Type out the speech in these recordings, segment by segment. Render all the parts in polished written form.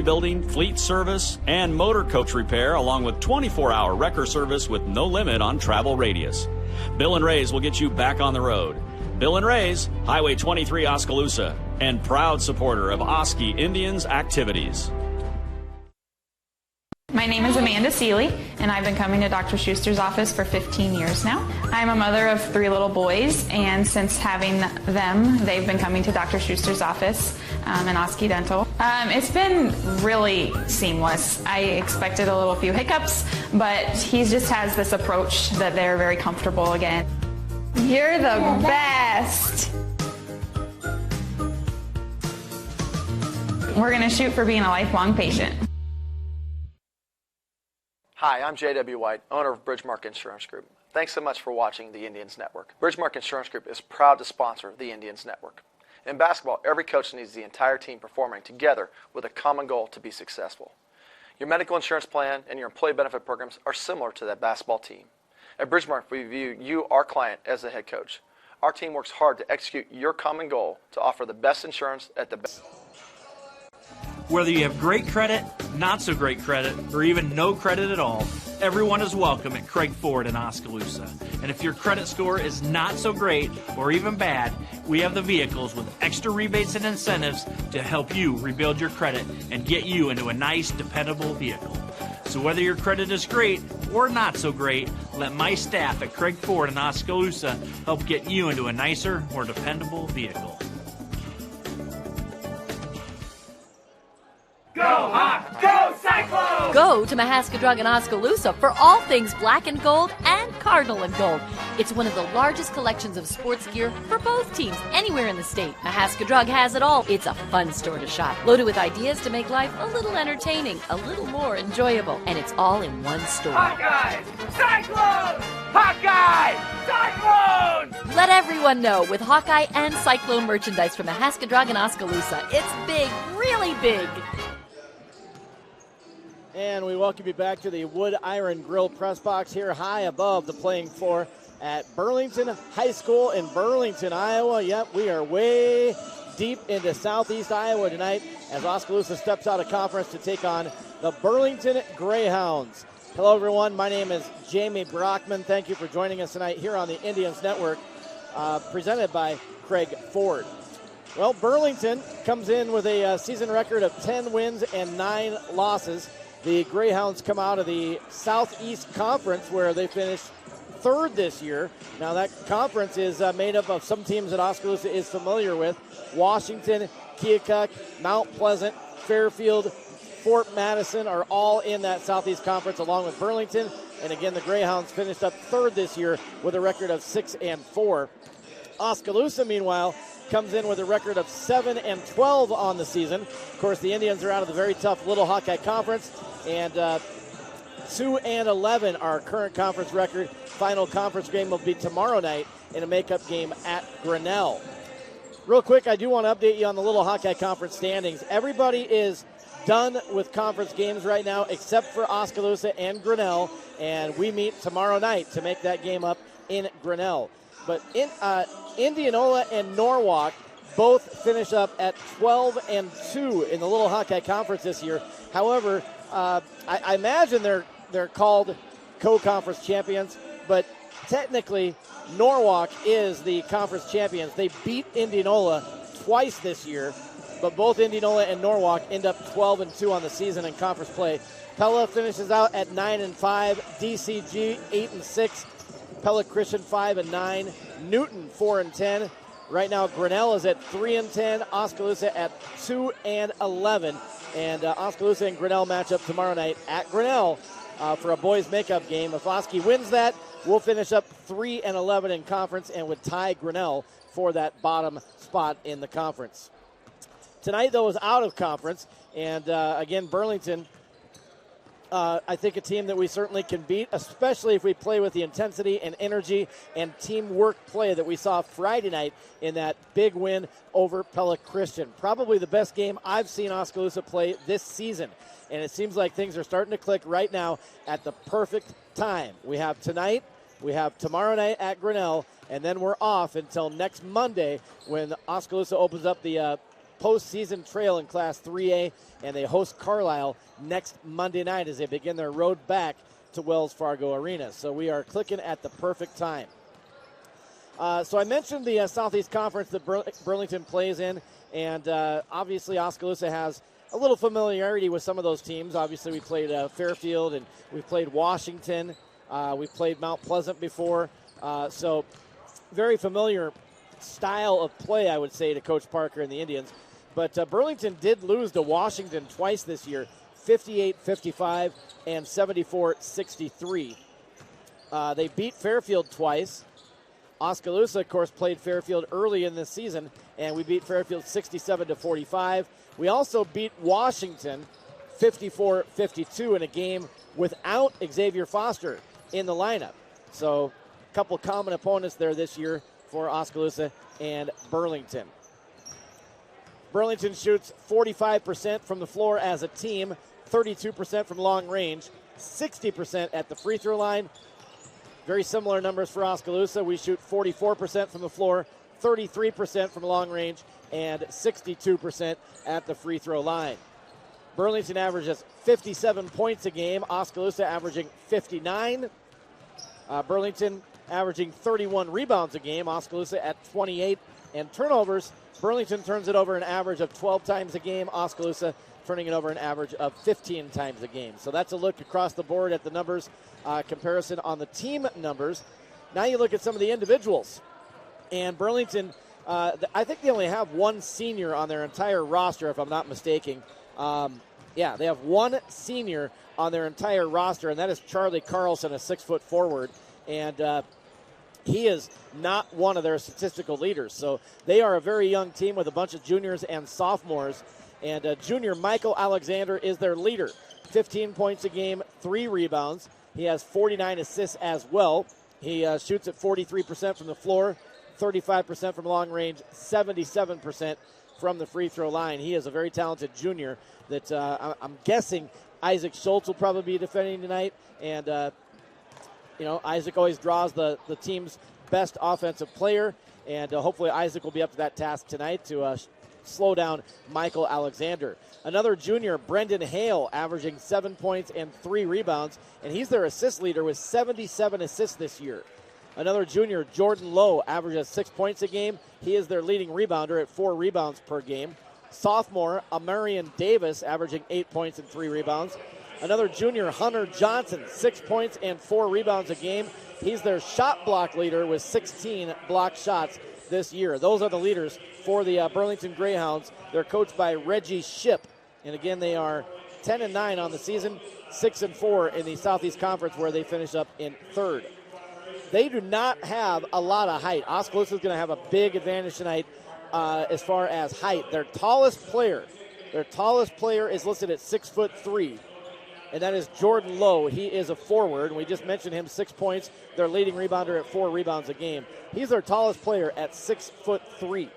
rebuilding, fleet service, and motor coach repair, along with 24-hour wrecker service with no limit on travel radius. Bill and Ray's will get you back on the road. Bill and Ray's, Highway 23 Oskaloosa, and proud supporter of Oski Indians activities. My name is Amanda Seeley, and I've been coming to Dr. Schuster's office for 15 years now. I'm a mother of 3 little boys, and since having them, they've been coming to Dr. Schuster's office in Oski Dental. It's been really seamless. I expected a little few hiccups, but he just has this approach that they're very comfortable again. You're the best! We're going to shoot for being a lifelong patient. Hi, I'm J.W. White, owner of Bridgemark Insurance Group. Thanks so much for watching the Indians Network. Bridgemark Insurance Group is proud to sponsor the Indians Network. In basketball, every coach needs the entire team performing together with a common goal to be successful. Your medical insurance plan and your employee benefit programs are similar to that basketball team. At Bridgemark, we view you, our client, as the head coach. Our team works hard to execute your common goal to offer the best insurance at the best. Whether you have great credit, not so great credit, or even no credit at all, everyone is welcome at Craig Ford in Oskaloosa. And if your credit score is not so great or even bad, we have the vehicles with extra rebates and incentives to help you rebuild your credit and get you into a nice, dependable vehicle. So whether your credit is great or not so great, let my staff at Craig Ford in Oskaloosa help get you into a nicer, more dependable vehicle. Go Hawks! Go Cyclones! Go to Mahaska Drug in Oskaloosa for all things black and gold and cardinal and gold. It's one of the largest collections of sports gear for both teams anywhere in the state. Mahaska Drug has it all. It's a fun store to shop, loaded with ideas to make life a little entertaining, a little more enjoyable, and it's all in one store. Hawkeyes! Cyclones! Hawkeyes! Cyclones! Let everyone know with Hawkeye and Cyclone merchandise from Mahaska Drug in Oskaloosa. It's big, really big. And we welcome you back to the Wood Iron Grill press box here high above the playing floor at Burlington High School in Burlington, Iowa. Yep, we are way deep into southeast Iowa tonight as Oskaloosa steps out of conference to take on the Burlington Greyhounds. Hello, everyone. My name is Jamie Brockman. Thank you for joining us tonight here on the Indians Network, presented by Craig Ford. Well, Burlington comes in with a season record of 10 wins and 9 losses. The Greyhounds come out of the Southeast Conference where they finished 3rd this year. Now that conference is made up of some teams that Oskaloosa is familiar with. Washington, Keokuk, Mount Pleasant, Fairfield, Fort Madison are all in that Southeast Conference along with Burlington. And again, the Greyhounds finished up 3rd this year with a record of 6-4. Oskaloosa, meanwhile, comes in with a record of 7-12 on the season. Of course, the Indians are out of the very tough Little Hawkeye Conference, and 2-11 our current conference record. Final conference game will be tomorrow night in a makeup game at Grinnell. Real quick, I do want to update you on the Little Hawkeye Conference standings. Everybody is done with conference games right now except for Oskaloosa and Grinnell, and we meet tomorrow night to make that game up in Grinnell. But Indianola and Norwalk both finish up at 12-2 in the Little Hawkeye Conference this year. However, I imagine they're called co-conference champions, but technically Norwalk is the conference champions. They beat Indianola twice this year, but both Indianola and Norwalk end up 12-2 on the season in conference play. Pella finishes out at 9-5, DCG 8-6. Pella Christian 5-9, Newton 4-10. Right now, Grinnell is at 3-10, Oskaloosa at 2-11, and Oskaloosa and Grinnell match up tomorrow night at Grinnell for a boys' makeup game. If Oski wins that, we'll finish up 3-11 in conference and would tie Grinnell for that bottom spot in the conference. Tonight, though, is out of conference, and again, Burlington. I think a team that we certainly can beat, especially if we play with the intensity and energy and teamwork play that we saw Friday night in that big win over Pella Christian. Probably the best game I've seen Oskaloosa play this season. And it seems like things are starting to click right now at the perfect time. We have tonight, we have tomorrow night at Grinnell, and then we're off until next Monday when Oskaloosa opens up the postseason trail in Class 3A, and they host Carlisle next Monday night as they begin their road back to Wells Fargo Arena. So we are clicking at the perfect time. So I mentioned the Southeast Conference that Burlington plays in, and obviously Oskaloosa has a little familiarity with some of those teams. Obviously we played Fairfield, and we played Washington. We played Mount Pleasant before. So very familiar style of play, I would say, to Coach Parker and the Indians. But Burlington did lose to Washington twice this year, 58-55 and 74-63. They beat Fairfield twice. Oskaloosa, of course, played Fairfield early in this season, and we beat Fairfield 67-45. We also beat Washington 54-52 in a game without Xavier Foster in the lineup. So a couple common opponents there this year for Oskaloosa and Burlington. Burlington shoots 45% from the floor as a team, 32% from long range, 60% at the free throw line. Very similar numbers for Oskaloosa. We shoot 44% from the floor, 33% from long range, and 62% at the free throw line. Burlington averages 57 points a game, Oskaloosa averaging 59. Burlington averaging 31 rebounds a game, Oskaloosa at 28. And turnovers, Burlington turns it over an average of 12 times a game, Oskaloosa turning it over an average of 15 times a game. So that's a look across the board at the numbers, comparison on the team numbers. Now you look at some of the individuals. And Burlington, I think they only have one senior on their entire roster, if I'm not mistaken. They have one senior on their entire roster, and that is Charlie Carlson, a 6-foot forward. And he is not one of their statistical leaders. So they are a very young team with a bunch of juniors and sophomores. And junior Michael Alexander is their leader. 15 points a game, 3 rebounds. He has 49 assists as well. He shoots at 43% from the floor, 35% from long range, 77% from the free throw line. He is a very talented junior that I'm guessing Isaac Schultz will probably be defending tonight. And Isaac always draws the team's best offensive player, and hopefully Isaac will be up to that task tonight to slow down Michael Alexander. Another junior, Brendan Hale, averaging 7 points and 3 rebounds, and he's their assist leader with 77 assists this year. Another junior, Jordan Lowe, averages 6 points a game. He is their leading rebounder at 4 rebounds per game. Sophomore, Amarian Davis, averaging 8 points and 3 rebounds. Another junior, Hunter Johnson, 6 points and 4 rebounds a game. He's their shot block leader with 16 blocked shots this year. Those are the leaders for the Burlington Greyhounds. They're coached by Reggie Shipp. And again, they are 10-9 on the season, 6-4 in the Southeast Conference, where they finish up in 3rd. They do not have a lot of height. Oskaloosa is going to have a big advantage tonight as far as height. Their tallest player is listed at 6'3", and that is Jordan Lowe. He is a forward, and we just mentioned him, 6 points. Their leading rebounder at 4 rebounds a game. He's their tallest player at 6'3".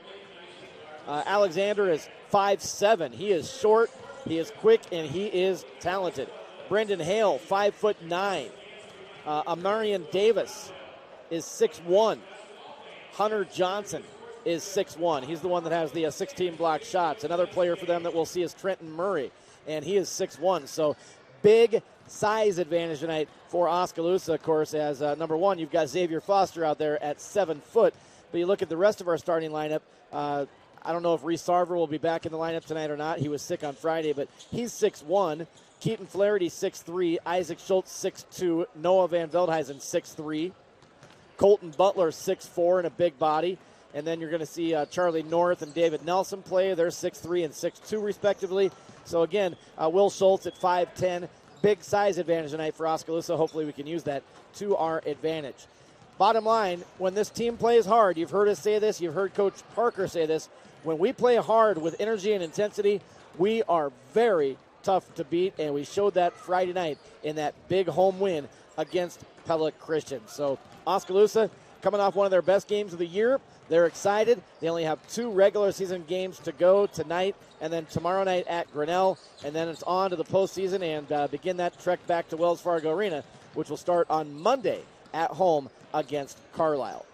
Alexander is 5'7". He is short, he is quick, and he is talented. Brendan Hale, 5'9". Amarian Davis is 6'1". Hunter Johnson is 6'1". He's the one that has the 16 block shots. Another player for them that we'll see is Trenton Murray, and he is 6'1". So big size advantage tonight for Oskaloosa, of course, as number one, you've got Xavier Foster out there at 7 foot. But you look at the rest of our starting lineup, I don't know if Reese Sarver will be back in the lineup tonight or not. He was sick on Friday, but he's 6'1". Keaton Flaherty, 6'3". Isaac Schultz, 6'2". Noah Van Veldhuizen, 6'3". Colton Butler, 6'4", and a big body. And then you're going to see Charlie North and David Nelson play. They're 6'3" and 6'2", respectively. So, again, Will Schultz at 5'10". Big size advantage tonight for Oskaloosa. Hopefully we can use that to our advantage. Bottom line, when this team plays hard, you've heard us say this, you've heard Coach Parker say this, when we play hard with energy and intensity, we are very tough to beat, and we showed that Friday night in that big home win against Pella Christian. So Oskaloosa coming off one of their best games of the year. They're excited. They only have 2 regular season games to go tonight and then tomorrow night at Grinnell, and then it's on to the postseason and begin that trek back to Wells Fargo Arena, which will start on Monday at home against Carlisle.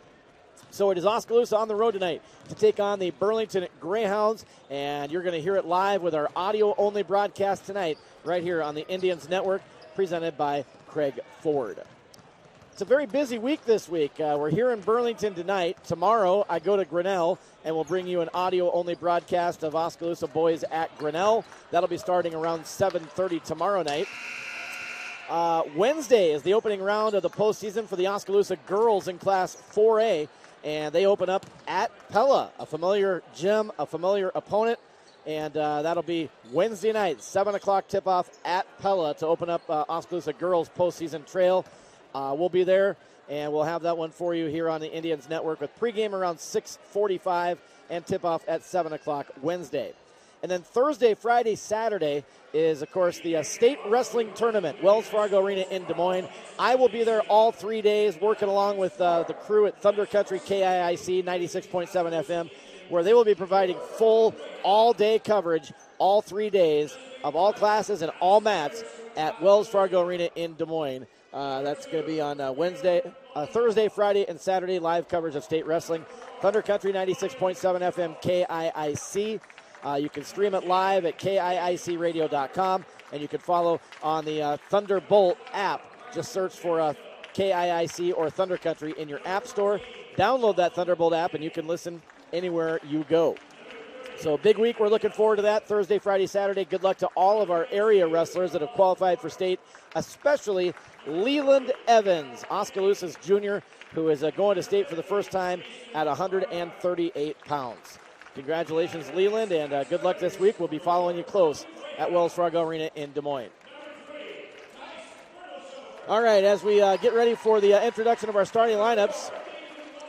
So it is Oskaloosa on the road tonight to take on the Burlington Greyhounds, and you're going to hear it live with our audio-only broadcast tonight right here on the Indians Network, presented by Craig Ford. It's a very busy week this week. We're here in Burlington tonight. Tomorrow I go to Grinnell, and we'll bring you an audio-only broadcast of Oskaloosa boys at Grinnell. That'll be starting around 7:30 tomorrow night. Wednesday is the opening round of the postseason for the Oskaloosa girls in Class 4A. And they open up at Pella, a familiar gym, a familiar opponent. And that'll be Wednesday night, 7 o'clock tip-off at Pella to open up Oskaloosa girls postseason trail. We'll be there, and we'll have that one for you here on the Indians Network with pregame around 6:45 and tip-off at 7 o'clock Wednesday. And then Thursday, Friday, Saturday is, of course, the state wrestling tournament, Wells Fargo Arena in Des Moines. I will be there all 3 days working along with the crew at Thunder Country KIIC 96.7 FM, where they will be providing full all-day coverage all 3 days of all classes and all mats at Wells Fargo Arena in Des Moines. That's going to be on Thursday, Friday, and Saturday, live coverage of state wrestling. Thunder Country 96.7 FM KIIC. You can stream it live at KIICradio.com, and you can follow on the Thunderbolt app. Just search for KIIC or Thunder Country in your app store. Download that Thunderbolt app, and you can listen anywhere you go. So big week. We're looking forward to that. Thursday, Friday, Saturday. Good luck to all of our area wrestlers that have qualified for state, especially Leland Evans, Oskaloosa's junior, who is going to state for the first time at 138 pounds. Congratulations, Leland, and good luck this week. We'll be following you close at Wells Fargo Arena in Des Moines. All right, as we get ready for the introduction of our starting lineups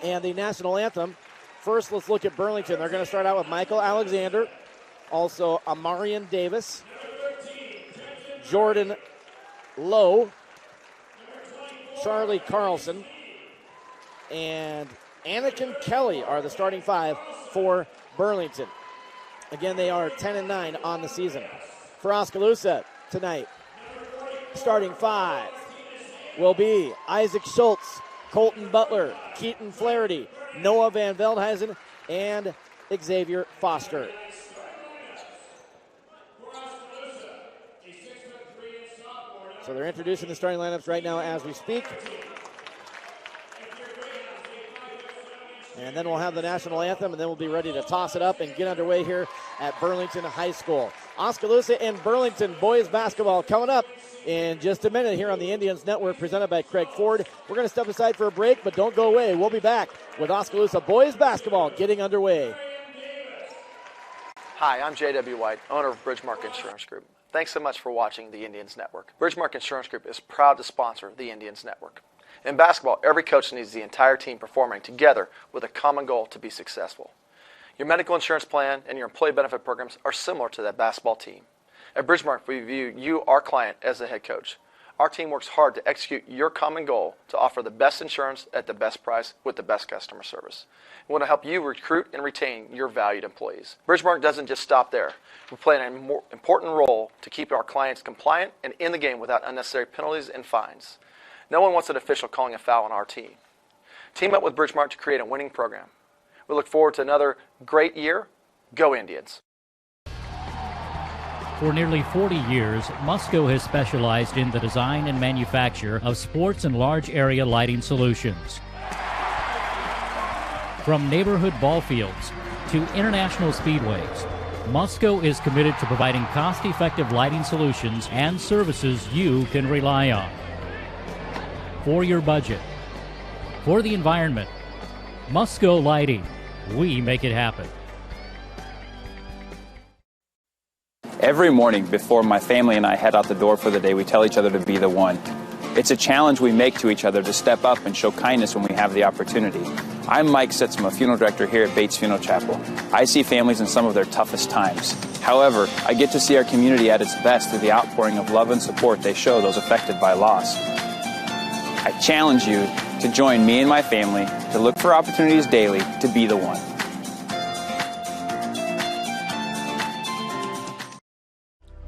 and the national anthem, first let's look at Burlington. They're going to start out with Michael Alexander, also Amarian Davis, Jordan Lowe, Charlie Carlson, and Anakin Kelly are the starting five for Burlington. Again, they are 10-9 on the season. For Oskaloosa tonight, starting five will be Isaac Schultz, Colton Butler, Keaton Flaherty, Noah Van Veldhuizen, and Xavier Foster. So they're introducing the starting lineups right now as we speak. And then we'll have the national anthem, and then we'll be ready to toss it up and get underway here at Burlington High School. Oskaloosa and Burlington boys basketball coming up in just a minute here on the Indians Network, presented by Craig Ford. We're going to step aside for a break, but don't go away. We'll be back with Oskaloosa boys basketball getting underway. Hi, I'm J.W. White, owner of Bridgemark Insurance Group. Thanks so much for watching the Indians Network. Bridgemark Insurance Group is proud to sponsor the Indians Network. In basketball, every coach needs the entire team performing together with a common goal to be successful. Your medical insurance plan and your employee benefit programs are similar to that basketball team. At Bridgemark, we view you, our client, as the head coach. Our team works hard to execute your common goal to offer the best insurance at the best price with the best customer service. We want to help you recruit and retain your valued employees. Bridgemark doesn't just stop there. We play an important role to keep our clients compliant and in the game without unnecessary penalties and fines. No one wants an official calling a foul on our team. Team up with Bridgemark to create a winning program. We look forward to another great year. Go Indians. For nearly 40 years, Musco has specialized in the design and manufacture of sports and large area lighting solutions. From neighborhood ball fields to international speedways, Musco is committed to providing cost-effective lighting solutions and services you can rely on. For your budget, for the environment, Musco Lighting, we make it happen. Every morning before my family and I head out the door for the day, we tell each other to be the one. It's a challenge we make to each other to step up and show kindness when we have the opportunity. I'm Mike Sitzma, funeral director here at Bates Funeral Chapel. I see families in some of their toughest times. However, I get to see our community at its best through the outpouring of love and support they show those affected by loss. I challenge you to join me and my family to look for opportunities daily to be the one.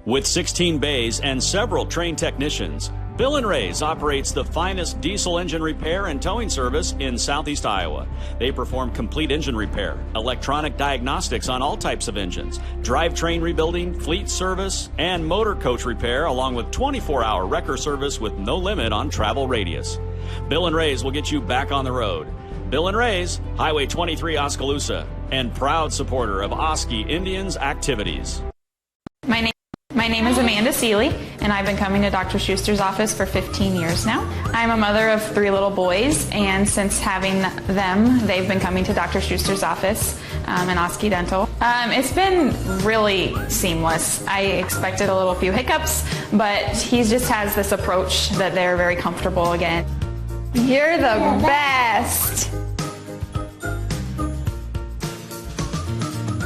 With 16 bays and several trained technicians, Bill and Ray's operates the finest diesel engine repair and towing service in southeast Iowa. They perform complete engine repair, electronic diagnostics on all types of engines, drivetrain rebuilding, fleet service, and motor coach repair, along with 24-hour wrecker service with no limit on travel radius. Bill and Ray's will get you back on the road. Bill and Ray's, Highway 23 Oskaloosa, and proud supporter of Oski Indians activities. My name is Amanda Seeley, and I've been coming to Dr. Schuster's office for 15 years now. I'm a mother of 3 little boys, and since having them, they've been coming to Dr. Schuster's office in Oski Dental. It's been really seamless. I expected a few hiccups, but he just has this approach that they're very comfortable again. You're the best!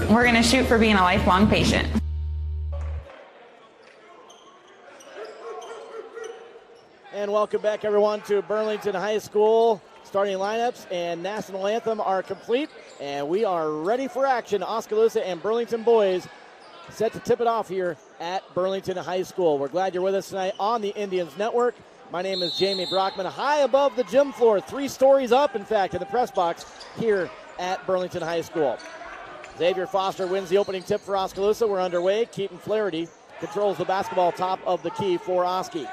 We're going to shoot for being a lifelong patient. And welcome back, everyone, to Burlington High School. Starting lineups and national anthem are complete, and we are ready for action. Oskaloosa and Burlington boys set to tip it off here at Burlington High School. We're glad you're with us tonight on the Indians Network. My name is Jamie Brockman, high above the gym floor, 3 stories up, in fact, in the press box here at Burlington High School. Xavier Foster wins the opening tip for Oskaloosa. We're underway. Keaton Flaherty controls the basketball top of the key for Oski.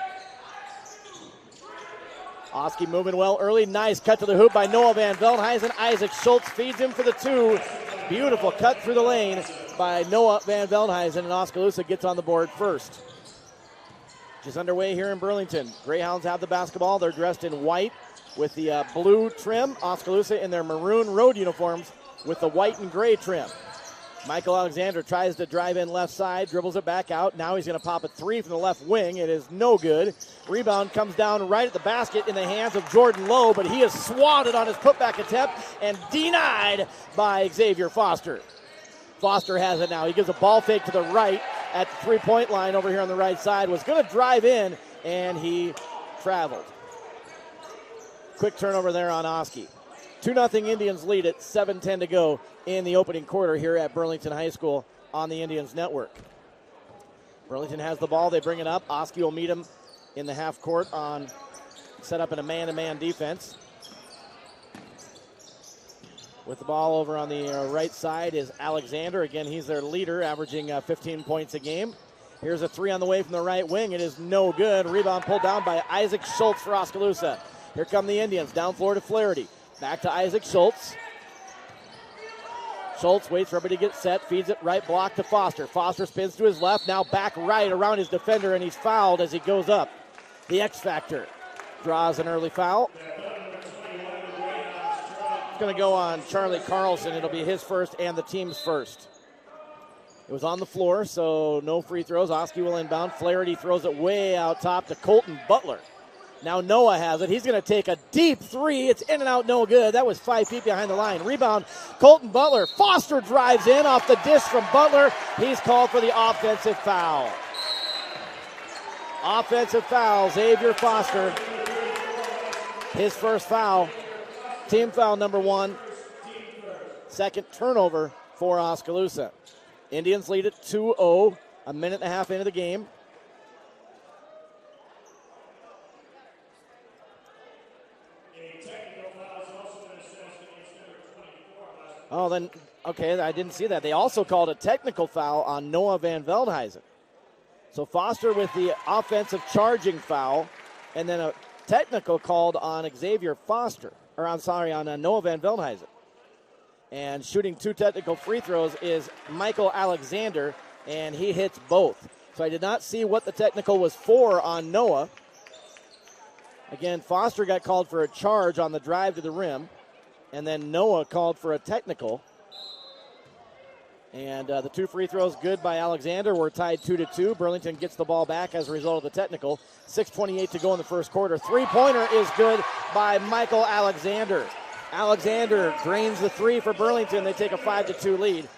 Oski moving well early. Nice cut to the hoop by Noah Van Veldhuizen. Isaac Schultz feeds him for the 2. Beautiful cut through the lane by Noah Van Veldhuizen, and Oskaloosa gets on the board first. Just underway here in Burlington. Greyhounds have the basketball. They're dressed in white with the blue trim. Oskaloosa in their maroon road uniforms with the white and gray trim. Michael Alexander tries to drive in left side, dribbles it back out. Now he's going to pop a 3 from the left wing. It is no good. Rebound comes down right at the basket in the hands of Jordan Lowe, but he is swatted on his putback attempt and denied by Xavier Foster. Foster has it now. He gives a ball fake to the right at the three-point line over here on the right side. Was going to drive in, and he traveled. Quick turnover there on Oski. 2-0 Indians lead it, 7:10 to go in the opening quarter here at Burlington High School on the Indians Network. Burlington has the ball. They bring it up. Oski will meet him in the half court on set up in a man-to-man defense. With the ball over on the right side is Alexander. Again, he's their leader, averaging 15 points a game. Here's a 3 on the way from the right wing. It is no good. Rebound pulled down by Isaac Schultz for Oskaloosa. Here come the Indians. Down floor to Flaherty. Back to Isaac Schultz. Schultz waits for everybody to get set, feeds it right block to Foster. Foster spins to his left, now back right around his defender, and he's fouled as he goes up. The X Factor draws an early foul. It's going to go on Charlie Carlson. It'll be his first and the team's first. It was on the floor, so no free throws. Oski will inbound. Flaherty throws it way out top to Colton Butler. Now Noah has it. He's going to take a deep 3. It's in and out, no good. That was 5 feet behind the line. Rebound, Colton Butler. Foster drives in off the dish from Butler. He's called for the offensive foul. Offensive foul, Xavier Foster. His first foul. Team foul number 1. Second turnover for Oskaloosa. Indians lead at 2-0. A minute and a half into the game. Oh, then, okay, I didn't see that. They also called a technical foul on Noah Van Veldhuizen. So Foster with the offensive charging foul, and then a technical called on Xavier Foster, or I'm sorry, on Noah Van Veldhuizen. And shooting 2 technical free throws is Michael Alexander, and he hits both. So I did not see what the technical was for on Noah. Again, Foster got called for a charge on the drive to the rim. And then Noah called for a technical. And the 2 free throws good by Alexander. We're tied 2-2. Burlington gets the ball back as a result of the technical. 6:28 to go in the first quarter. 3-pointer is good by Michael Alexander. Alexander drains the 3 for Burlington. They take a 5-2 lead.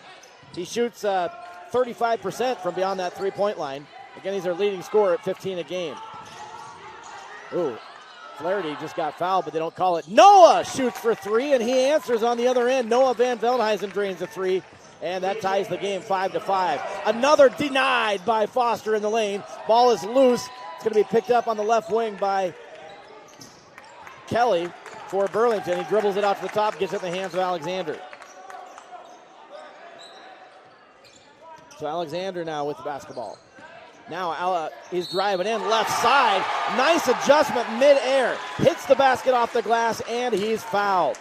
He shoots 35% from beyond that 3-point line. Again, he's their leading scorer at 15 a game. Ooh. Flaherty just got fouled, but they don't call it. Noah shoots for 3, and he answers on the other end. Noah Van Veldhuizen drains the 3, and that ties the game 5-5. Another denied by Foster in the lane. Ball is loose. It's going to be picked up on the left wing by Kelly for Burlington. He dribbles it out to the top, gets it in the hands of Alexander. So Alexander now with the basketball. Now he's driving in left side. Nice adjustment midair. Hits the basket off the glass, and he's fouled.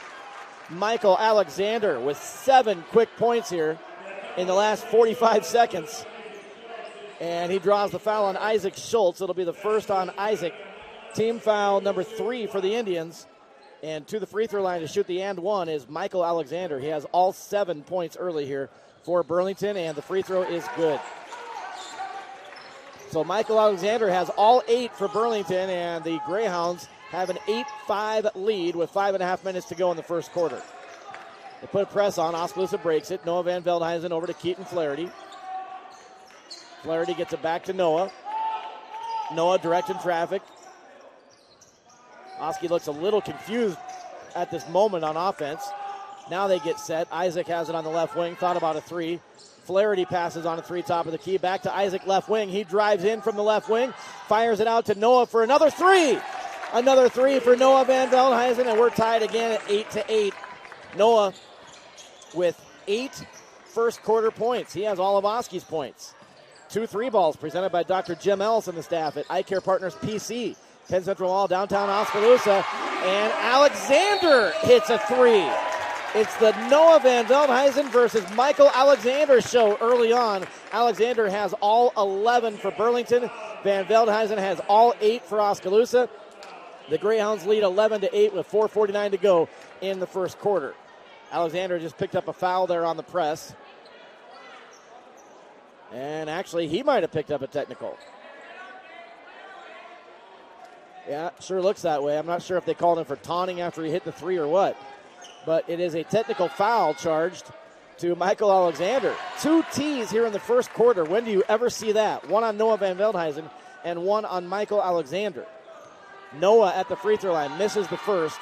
Michael Alexander with 7 quick points here in the last 45 seconds. And he draws the foul on Isaac Schultz. It'll be the first on Isaac. Team foul number 3 for the Indians. And to the free throw line to shoot the and one is Michael Alexander. He has all 7 points early here for Burlington, and the free throw is good. So Michael Alexander has all 8 for Burlington, and the Greyhounds have an 8-5 lead with 5.5 minutes to go in the first quarter. They put a press on. Oskaloosa breaks it. Noah Van Veldhuizen over to Keaton Flaherty. Flaherty gets it back to Noah. Noah directing traffic. Oski looks a little confused at this moment on offense. Now they get set. Isaac has it on the left wing. Thought about a 3. Flaherty passes on a 3 top of the key. Back to Isaac left wing. He drives in from the left wing. Fires it out to Noah for another 3. Another 3 for Noah Van Veldhuizen, and we're tied again at 8-8. Noah with 8 first quarter points. He has all of Oski's points. 2 3-balls presented by Dr. Jim Ellis and the staff at Eye Care Partners PC. Penn Central Mall, downtown Oskaloosa. And Alexander hits a 3. It's the Noah Van Veldhuizen versus Michael Alexander show early on. Alexander has all 11 for Burlington. Van Veldhuizen has all 8 for Oskaloosa. The Greyhounds lead 11-8 with 4:49 to go in the first quarter. Alexander just picked up a foul there on the press. And actually, he might have picked up a technical. Yeah, sure looks that way. I'm not sure if they called him for taunting after he hit the 3 or what. But it is a technical foul charged to Michael Alexander. 2 T's here in the first quarter. When do you ever see that? 1 on Noah Van Veldhuizen and 1 on Michael Alexander. Noah at the free throw line misses the first,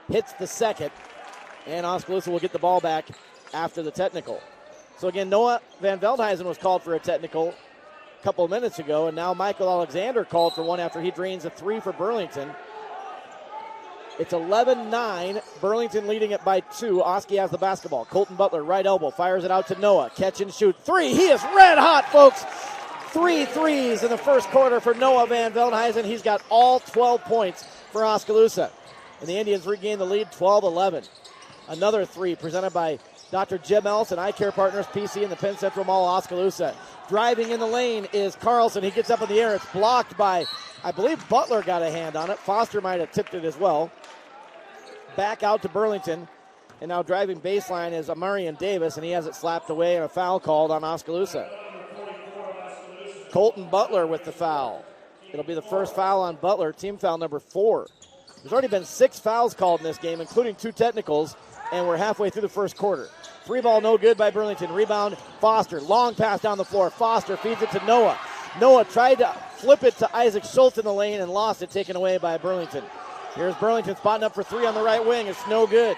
hits the second, and Oskaloosa will get the ball back after the technical. So again, Noah Van Veldhuizen was called for a technical a couple of minutes ago, and now Michael Alexander called for one after he drains a 3 for Burlington. It's 11-9, Burlington leading it by 2. Oski has the basketball. Colton Butler, right elbow, fires it out to Noah. Catch and shoot. 3, he is red hot, folks. 3 threes in the first quarter for Noah Van Veldhuizen. He's got all 12 points for Oskaloosa. And the Indians regain the lead 12-11. Another 3 presented by Dr. Jim Ellis and Eye Care Partners PC in the Penn Central Mall, Oskaloosa. Driving in the lane is Carlson. He gets up in the air. It's blocked by, I believe Butler got a hand on it. Foster might have tipped it as well. Back out to Burlington. And now driving baseline is Amarian Davis, and he has it slapped away and a foul called on Oskaloosa. Colton Butler with the foul. It'll be the first foul on Butler, team foul number 4. There's already been 6 fouls called in this game, including 2 technicals, and we're halfway through the first quarter. 3-ball no good by Burlington. Rebound, Foster. Long pass down the floor. Foster feeds it to Noah. Noah tried to flip it to Isaac Schultz in the lane and lost it, taken away by Burlington. Here's Burlington spotting up for 3 on the right wing. It's no good.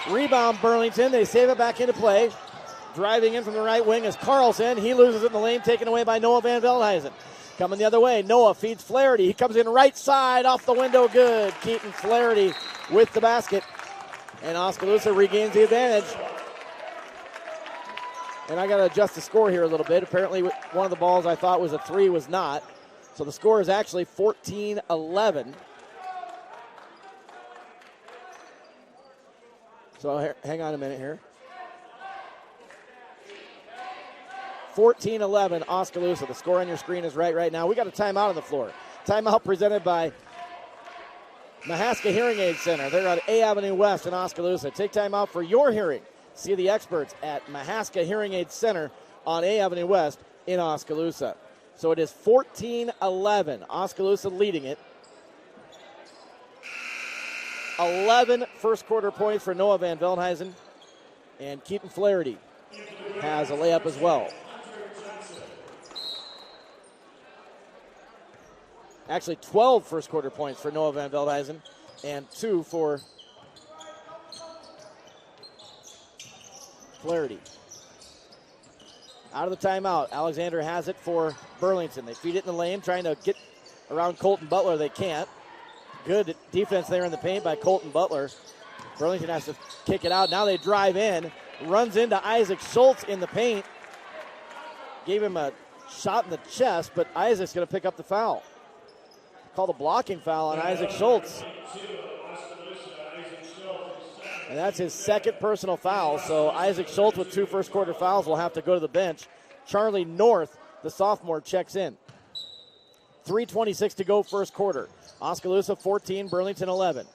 Rebound Burlington. They save it back into play. Driving in from the right wing is Carlson. He loses it in the lane, taken away by Noah Van Veldhuizen. Coming the other way, Noah feeds Flaherty. He comes in right side, off the window, good. Keaton Flaherty with the basket. And Oskaloosa regains the advantage. And I got to adjust the score here a little bit. Apparently one of the balls I thought was a 3 was not. So the score is actually 14-11. So hang on a minute here. 14-11, Oskaloosa. The score on your screen is right now. We got a timeout on the floor. Timeout presented by Mahaska Hearing Aid Center. They're on A Avenue West in Oskaloosa. Take time out for your hearing. See the experts at Mahaska Hearing Aid Center on A Avenue West in Oskaloosa. So it is 14-11. Oskaloosa leading it. 11 first quarter points for Noah Van Veldhuizen. And Keaton Flaherty has a layup as well. Actually, 12 first quarter points for Noah Van Veldhuizen and 2 for Flaherty. Out of the timeout, Alexander has it for Burlington. They feed it in the lane, trying to get around Colton Butler. They can't. Good defense there in the paint by Colton Butler. Burlington has to kick it out. Now they drive in. Runs into Isaac Schultz in the paint. Gave him a shot in the chest, but Isaac's going to pick up the foul. Called a blocking foul on Isaac Schultz. And that's his second personal foul. So Isaac Schultz with 2 first-quarter fouls will have to go to the bench. Charlie North, the sophomore, checks in. 3:26 to go first quarter. Oskaloosa 14, Burlington 11.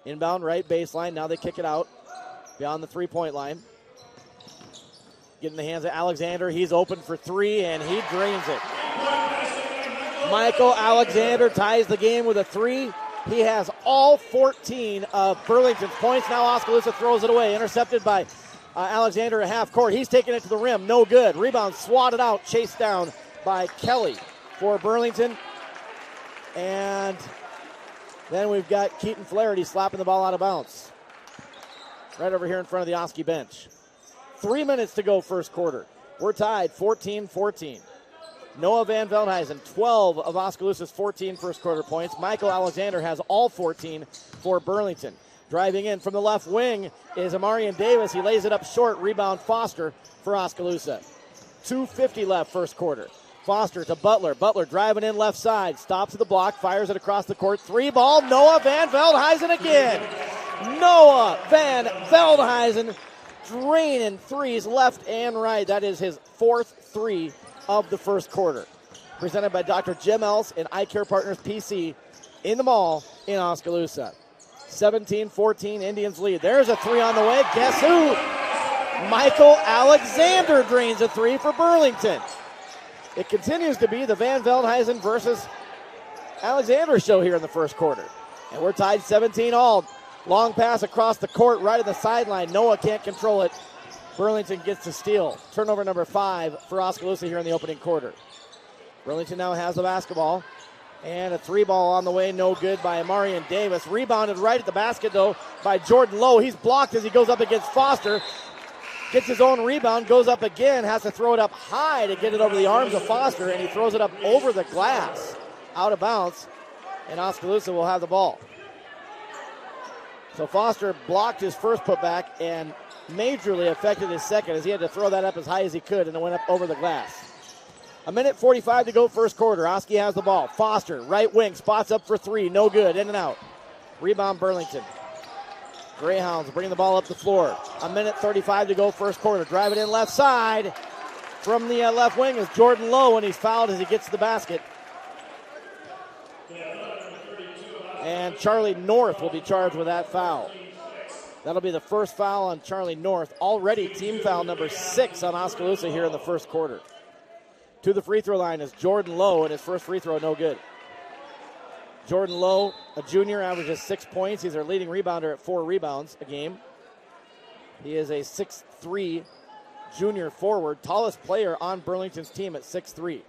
Inbound right baseline. Now they kick it out beyond the three-point line. Get in the hands of Alexander. He's open for 3, and he drains it. Michael Alexander ties the game with a 3. He has all 14 of Burlington's points. Now Oskaloosa throws it away. Intercepted by Alexander at half court. He's taking it to the rim. No good. Rebound swatted out. Chased down by Kelly for Burlington. And then we've got Keaton Flaherty slapping the ball out of bounds. Right over here in front of the Oski bench. 3 minutes to go first quarter. We're tied 14-14. Noah Van Veldhuizen, 12 of Oskaloosa's 14 first quarter points. Michael Alexander has all 14 for Burlington. Driving in from the left wing is Amarian Davis. He lays it up short. Rebound Foster for Oskaloosa. 2:50 left first quarter. Foster to Butler. Butler driving in left side. Stops at the block. Fires it across the court. 3 ball. Noah Van Veldhuizen again. Noah Van Veldhuizen draining threes left and right. That is his 4th 3 of the first quarter. Presented by Dr. Jim Else and Eye Care Partners PC in the mall in Oskaloosa. 17-14, Indians lead. There's a 3 on the way. Guess who? Michael Alexander drains a 3 for Burlington. It continues to be the Van Veldhuizen versus Alexander show here in the first quarter. And we're tied 17 all. Long pass across the court, right at the sideline. Noah can't control it. Burlington gets the steal. Turnover number 5 for Oskaloosa here in the opening quarter. Burlington now has the basketball. And a 3 ball on the way, no good by Amarian Davis. Rebounded right at the basket, though, by Jordan Lowe. He's blocked as he goes up against Foster. Gets his own rebound, goes up again, has to throw it up high to get it over the arms of Foster, and he throws it up over the glass, out of bounds, and Oskaloosa will have the ball. So Foster blocked his first putback and majorly affected his second as he had to throw that up as high as he could, and it went up over the glass. 1:45 to go first quarter. Oski has the ball. Foster, right wing, spots up for 3. No good. In and out. Rebound Burlington. Greyhounds bringing the ball up the floor. 1:35 to go first quarter. Drive it in left side. From the left wing is Jordan Lowe, and he's fouled as he gets to the basket. And Charlie North will be charged with that foul. That'll be the first foul on Charlie North. Already team foul number 6 on Oskaloosa here in the first quarter. To the free throw line is Jordan Lowe, and his first free throw no good. Jordan Lowe, a junior, averages 6 points. He's their leading rebounder at 4 rebounds a game. He is a 6'3" junior forward, tallest player on Burlington's team at 6'3".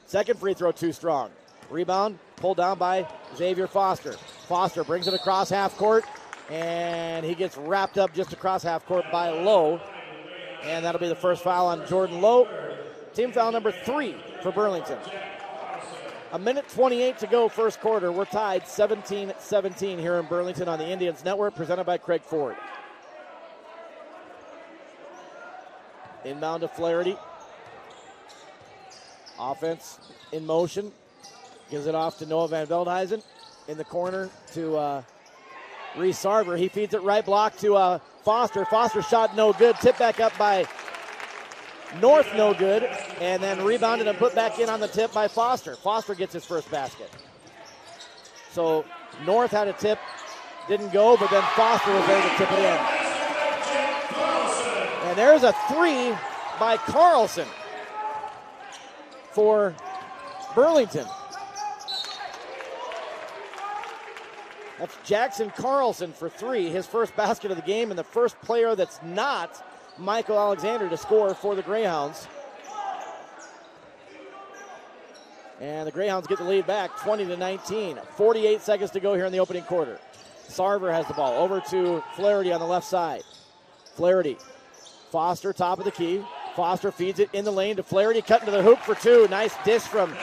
Second free throw too strong. Rebound pulled down by Xavier Foster. Foster brings it across half court, and he gets wrapped up just across half court by Lowe. And that'll be the first foul on Jordan Lowe. Team foul number 3 for Burlington. 1:28 to go first quarter. We're tied 17-17 here in Burlington on the Indians Network, presented by Craig Ford. Inbound to Flaherty. Offense in motion. Gives it off to Noah Van Veldhuizen. In the corner to Reese Sarver. He feeds it right block to Foster. Foster shot no good. Tip back up by North, no good. And then rebounded and put back in on the tip by Foster. Foster gets his first basket. So North had a tip. Didn't go, but then Foster was there to tip it in. And there's a 3 by Carlson for Burlington. That's Jackson Carlson for 3, his first basket of the game, and the first player that's not Michael Alexander to score for the Greyhounds. And the Greyhounds get the lead back, 20-19. 48 seconds to go here in the opening quarter. Sarver has the ball over to Flaherty on the left side. Flaherty, Foster, top of the key. Foster feeds it in the lane to Flaherty, cutting to the hoop for two. Nice dish from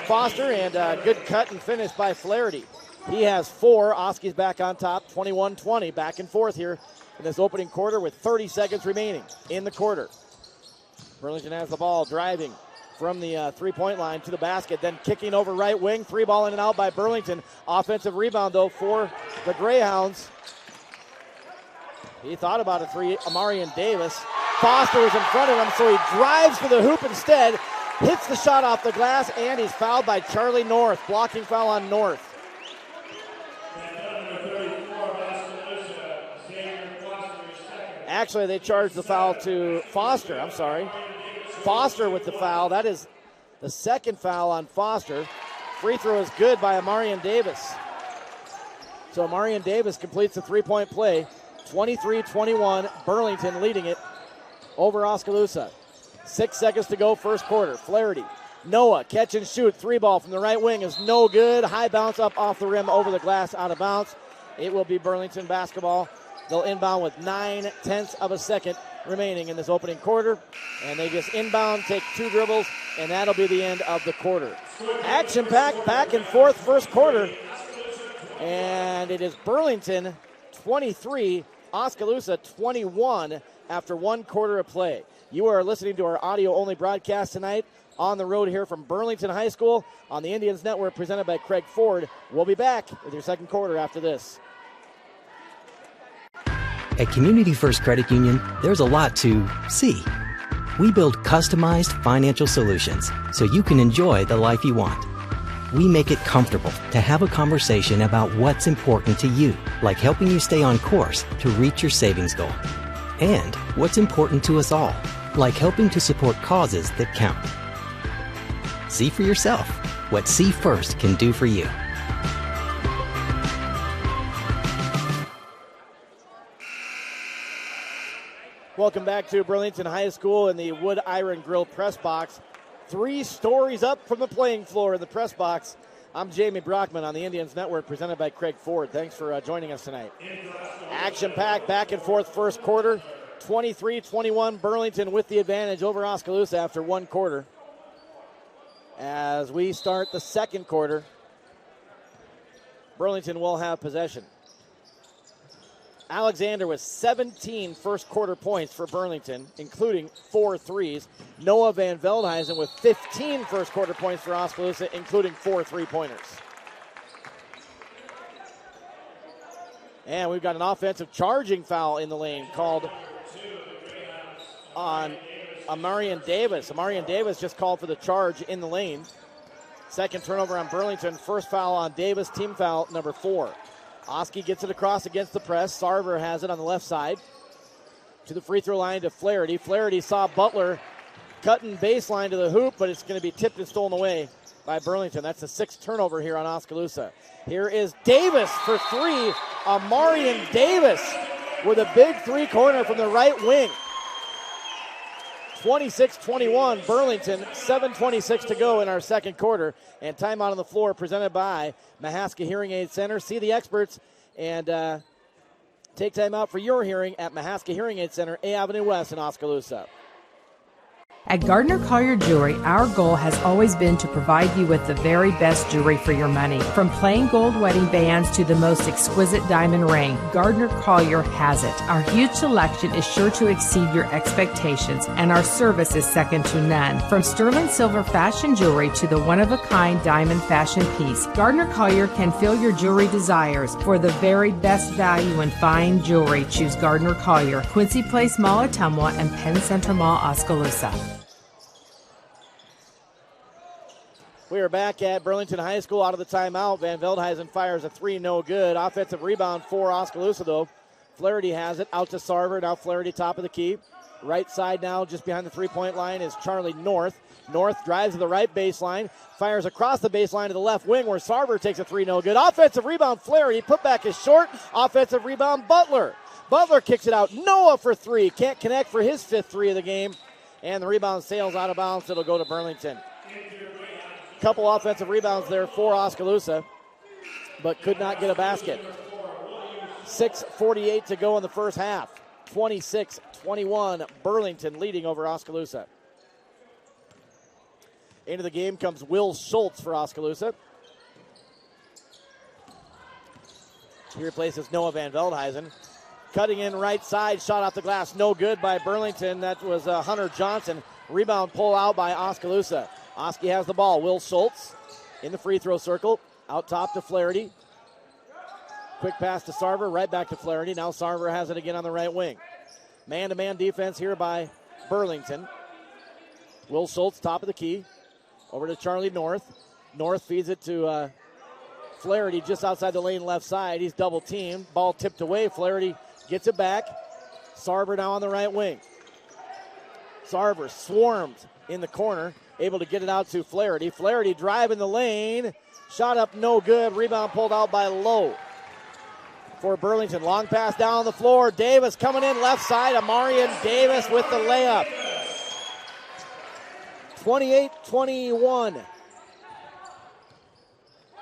Foster, and a good cut and finish by Flaherty. He has 4. Oski's back on top, 21-20. Back and forth here in this opening quarter with 30 seconds remaining in the quarter. Burlington has the ball, driving from the three-point line to the basket, then kicking over right wing. 3-ball in and out by Burlington. Offensive rebound, though, for the Greyhounds. He thought about a three. Amarian Davis. Foster was in front of him, so he drives to the hoop instead, hits the shot off the glass, and he's fouled by Charlie North. Blocking foul on North. Actually, they charged the foul to Foster. I'm sorry. Foster with the foul. That is the second foul on Foster. Free throw is good by Amarian Davis. So Amarian Davis completes the three-point play. 23-21, Burlington leading it over Oskaloosa. 6 seconds to go, first quarter. Flaherty, Noah, catch and shoot. 3-ball from the right wing is no good. High bounce up off the rim, over the glass, out of bounds. It will be Burlington basketball. They'll inbound with 9/10 of a second remaining in this opening quarter. And they just inbound, take 2 dribbles, and that'll be the end of the quarter. Action-packed, back and forth first quarter. And it is Burlington 23, Oskaloosa 21 after 1 quarter of play. You are listening to our audio-only broadcast tonight on the road here from Burlington High School on the Indians Network, presented by Craig Ford. We'll be back with your second quarter after this. At Community First Credit Union, there's a lot to see. We build customized financial solutions so you can enjoy the life you want. We make it comfortable to have a conversation about what's important to you, like helping you stay on course to reach your savings goal. And what's important to us all, like helping to support causes that count. See for yourself what See First can do for you. Welcome back to Burlington High School in the Wood Iron Grill press box. 3 stories up from the playing floor in the press box. I'm Jamie Brockman on the Indians Network, presented by Craig Ford. Thanks for joining us tonight. Action-packed, back and forth first quarter. 23-21, Burlington with the advantage over Oskaloosa after 1 quarter. As we start the second quarter, Burlington will have possession. Alexander with 17 first quarter points for Burlington, including 4 threes. Noah Van Veldhuizen with 15 first quarter points for Oskaloosa, including 4 three-pointers. And we've got an offensive charging foul in the lane called on Amarian Davis. Amarian Davis just called for the charge in the lane. Second turnover on Burlington. First foul on Davis, team foul number 4. Oski gets it across against the press. Sarver has it on the left side. To the free throw line to Flaherty. Flaherty saw Butler cutting baseline to the hoop, but it's going to be tipped and stolen away by Burlington. That's the 6th turnover here on Oskaloosa. Here is Davis for 3. Amarian Davis with a big three-corner from the right wing. 26-21, Burlington, 7:26 to go in our second quarter. And timeout on the floor presented by Mahaska Hearing Aid Center. See the experts and take time out for your hearing at Mahaska Hearing Aid Center, A Avenue West in Oskaloosa. At Gardner Collier Jewelry, our goal has always been to provide you with the very best jewelry for your money. From plain gold wedding bands to the most exquisite diamond ring, Gardner Collier has it. Our huge selection is sure to exceed your expectations, and our service is second to none. From sterling silver fashion jewelry to the one-of-a-kind diamond fashion piece, Gardner Collier can fill your jewelry desires. For the very best value in fine jewelry, choose Gardner Collier, Quincy Place Mall, Ottumwa, and Penn Center Mall, Oskaloosa. We are back at Burlington High School out of the timeout. Van Veldhuizen fires a 3, no good. Offensive rebound for Oskaloosa, though. Flaherty has it out to Sarver. Now Flaherty top of the key. Right side now, just behind the three-point line, is Charlie North. North drives to the right baseline, fires across the baseline to the left wing where Sarver takes a 3, no good. Offensive rebound, Flaherty. Put back is short. Offensive rebound, Butler. Butler kicks it out. Noah for 3. Can't connect for his 5th 3 of the game. And the rebound sails out of bounds. It'll go to Burlington. Couple offensive rebounds there for Oskaloosa, but could not get a basket. 6:48 to go in the first half. 26-21, Burlington leading over Oskaloosa. Into the game comes Will Schultz for Oskaloosa. He replaces Noah Van Veldhuizen. Cutting in right side, shot off the glass, no good by Burlington. That was Hunter Johnson. Rebound pull out by Oskaloosa. Oski has the ball. Will Schultz in the free throw circle. Out top to Flaherty. Quick pass to Sarver, right back to Flaherty. Now Sarver has it again on the right wing. Man-to-man defense here by Burlington. Will Schultz, top of the key. Over to Charlie North. North feeds it to Flaherty just outside the lane left side. He's double teamed. Ball tipped away. Flaherty gets it back. Sarver now on the right wing. Sarver swarmed in the corner. Able to get it out to Flaherty. Flaherty driving the lane. Shot up no good. Rebound pulled out by Lowe. For Burlington. Long pass down the floor. Davis coming in left side. Amarian Davis with the layup. 28-21.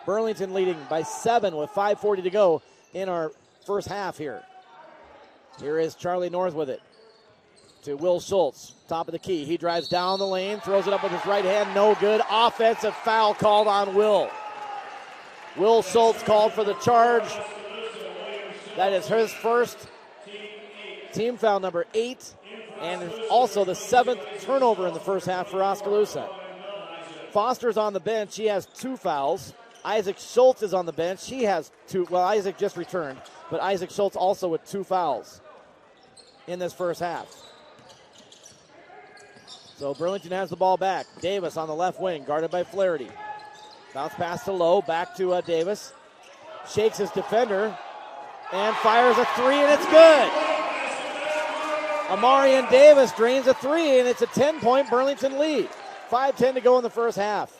Burlington leading by 7 with 5:40 to go in our first half here. Here is Charlie North with it. To Will Schultz, top of the key. He drives down the lane, throws it up with his right hand. No good. Offensive foul called on Will. Will Schultz called for the charge. That is his first team foul, number 8, and also the 7th turnover in the first half for Oskaloosa. Foster's on the bench. He has 2 fouls. Isaac Schultz is on the bench. He has 2. Well, Isaac just returned, but Isaac Schultz also with 2 fouls in this first half. So Burlington has the ball back. Davis on the left wing, guarded by Flaherty. Bounce pass to Lowe, back to Davis. Shakes his defender and fires a 3, and it's good. Amarian Davis drains a 3, and it's a 10-point Burlington lead. 5:10 to go in the first half.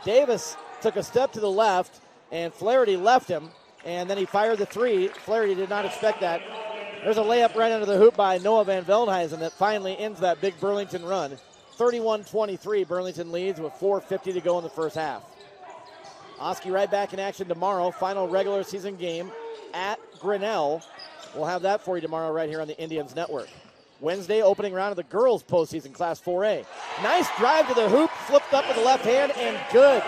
Davis took a step to the left, and Flaherty left him, and then he fired the 3. Flaherty did not expect that. There's a layup right under the hoop by Noah Van Veldhuizen that finally ends that big Burlington run. 31-23, Burlington leads with 4:50 to go in the first half. Oski right back in action tomorrow. Final regular season game at Grinnell. We'll have that for you tomorrow right here on the Indians Network. Wednesday, opening round of the girls postseason, Class 4A. Nice drive to the hoop, flipped up with the left hand, and good.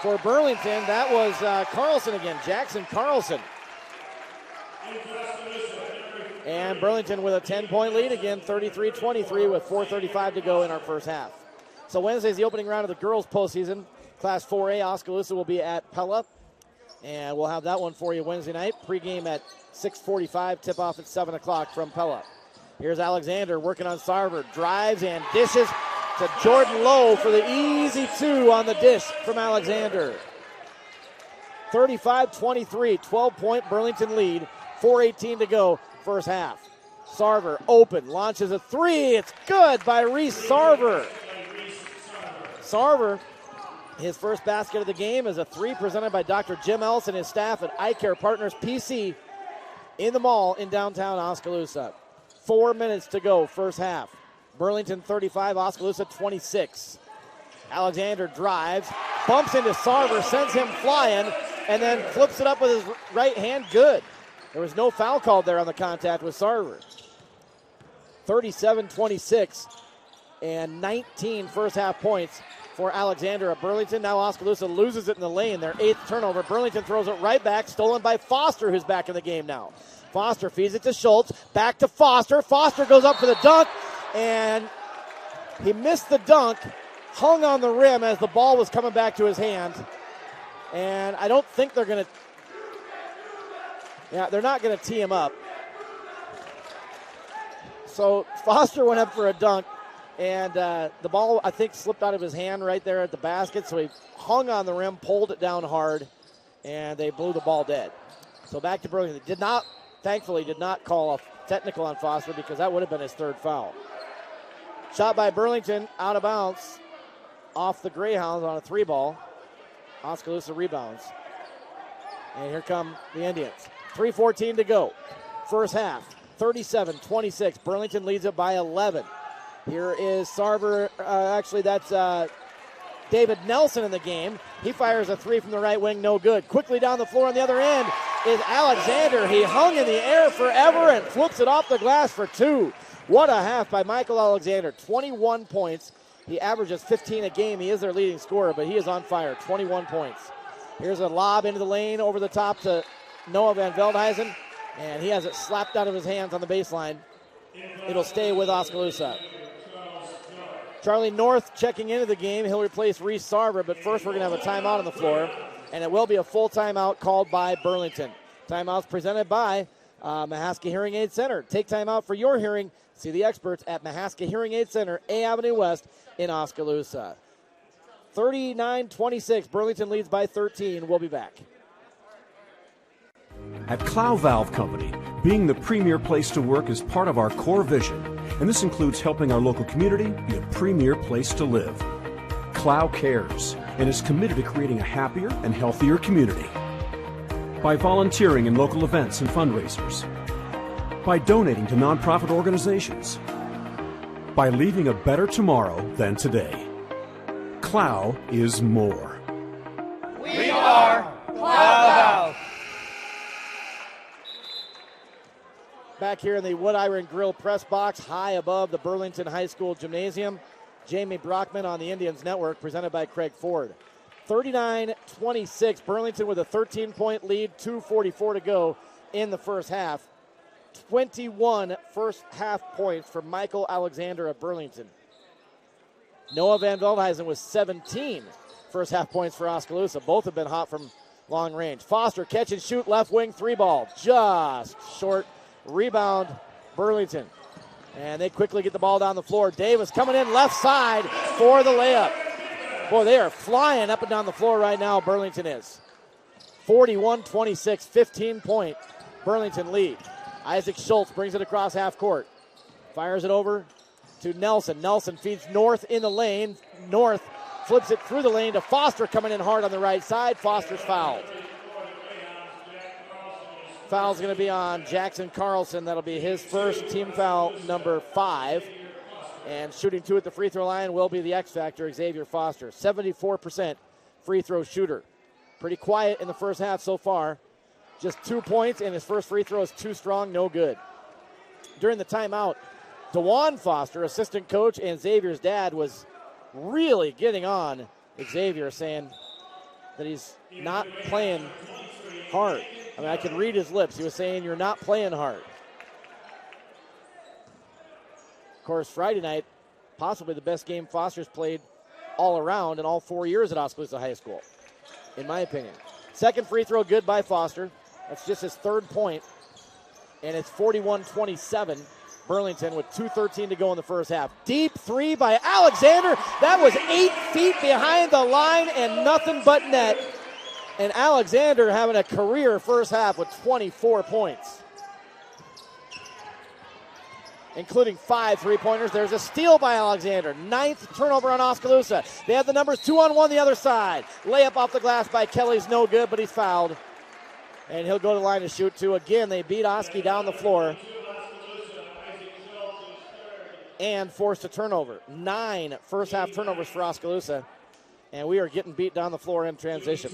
For Burlington, that was Carlson again, Jackson Carlson. And Burlington with a 10-point lead, again, 33-23 with 4:35 to go in our first half. So Wednesday's the opening round of the girls postseason. Class 4A, Oskaloosa will be at Pella. And we'll have that one for you Wednesday night. Pre-game at 6:45, tip-off at 7 o'clock from Pella. Here's Alexander working on Sarver. Drives and dishes to Jordan Lowe for the easy 2 on the dish from Alexander. 35-23, 12-point Burlington lead. 4:18 to go, first half. Sarver open, launches a 3. It's good by Reese Sarver. Sarver, his first basket of the game is a 3 presented by Dr. Jim Ellis and his staff at Eye Care Partners PC in the mall in downtown Oskaloosa. 4 minutes to go, first half. Burlington 35, Oskaloosa 26. Alexander drives, bumps into Sarver, sends him flying, and then flips it up with his right hand. Good. There was no foul called there on the contact with Sarver. 37-26 and 19 first half points for Alexander at Burlington. Now Oskaloosa loses it in the lane, their 8th turnover. Burlington throws it right back, stolen by Foster, who's back in the game now. Foster feeds it to Schultz, back to Foster. Foster goes up for the dunk, and he missed the dunk, hung on the rim as the ball was coming back to his hand. And I don't think they're going to, they're not going to tee him up. So Foster went up for a dunk, and the ball, I think, slipped out of his hand right there at the basket. So he hung on the rim, pulled it down hard, and they blew the ball dead. So back to Burlington. Thankfully did not call a technical on Foster because that would have been his 3rd foul. Shot by Burlington, out of bounds, off the Greyhounds on a 3 ball. Oskaloosa rebounds. And here come the Indians. 3:14 to go. First half, 37-26. Burlington leads it by 11. Here is Sarver. That's David Nelson in the game. He fires a 3 from the right wing, no good. Quickly down the floor on the other end. is Alexander. He hung in the air forever and flips it off the glass for 2. What a half by Michael Alexander. 21 points. He averages 15 a game. He is their leading scorer, but he is on fire. 21 points. Here's a lob into the lane over the top to Noah Van Veldhuizen, and he has it slapped out of his hands on the baseline. It'll stay with Oskaloosa. Charlie North checking into the game. He'll replace Reese Sarver, but first we're going to have a timeout on the floor, and it will be a full timeout called by Burlington. Timeouts presented by Mahaska Hearing Aid Center. Take time out for your hearing. See the experts at Mahaska Hearing Aid Center, A Avenue West in Oskaloosa. 39-26, Burlington leads by 13. We'll be back. At Clow Valve Company, being the premier place to work is part of our core vision, and this includes helping our local community be a premier place to live. Clow cares and is committed to creating a happier and healthier community. By volunteering in local events and fundraisers, by donating to nonprofit organizations, by leaving a better tomorrow than today. Clow is more. We are Clow Valve. Back here in the Wood Iron Grill press box, high above the Burlington High School Gymnasium. Jamie Brockman on the Indians Network, presented by Craig Ford. 39-26, Burlington with a 13-point lead, 2:44 to go in the first half. 21 first half points for Michael Alexander of Burlington. Noah Van Veldhuizen with 17 first half points for Oskaloosa. Both have been hot from long range. Foster catch and shoot, left wing, 3-ball. Just short. Rebound, Burlington. And they quickly get the ball down the floor. Davis coming in left side for the layup. Boy, they are flying up and down the floor right now, Burlington is. 41-26, 15-point Burlington lead. Isaac Schultz brings it across half court. Fires it over to Nelson. Nelson feeds North in the lane. North flips it through the lane to Foster, coming in hard on the right side. Foster's fouled. Foul's going to be on Jackson Carlson. That'll be his first, team foul number 5. And shooting 2 at the free throw line will be the X factor, Xavier Foster. 74% free throw shooter. Pretty quiet in the first half so far. Just 2 points, and his first free throw is too strong, no good. During the timeout, DeJuan Foster, assistant coach, and Xavier's dad was really getting on Xavier, saying that he's not playing hard. I mean, I could read his lips. He was saying, you're not playing hard. Of course, Friday night, possibly the best game Foster's played all around in all 4 years at Oskaloosa High School, in my opinion. Second free throw good by Foster. That's just his 3rd point. And it's 41-27. Burlington with 2:13 to go in the first half. Deep 3 by Alexander. That was 8 feet behind the line and nothing but net. And Alexander having a career first half with 24 points, including 5 3-pointers. There's a steal by Alexander. 9th turnover on Oskaloosa. They have the numbers 2-on-1 the other side. Layup off the glass by Kelly's no good, but he's fouled. And he'll go to the line to shoot 2. Again, they beat Oski down the floor and forced a turnover. 9 first half turnovers for Oskaloosa. And we are getting beat down the floor in transition.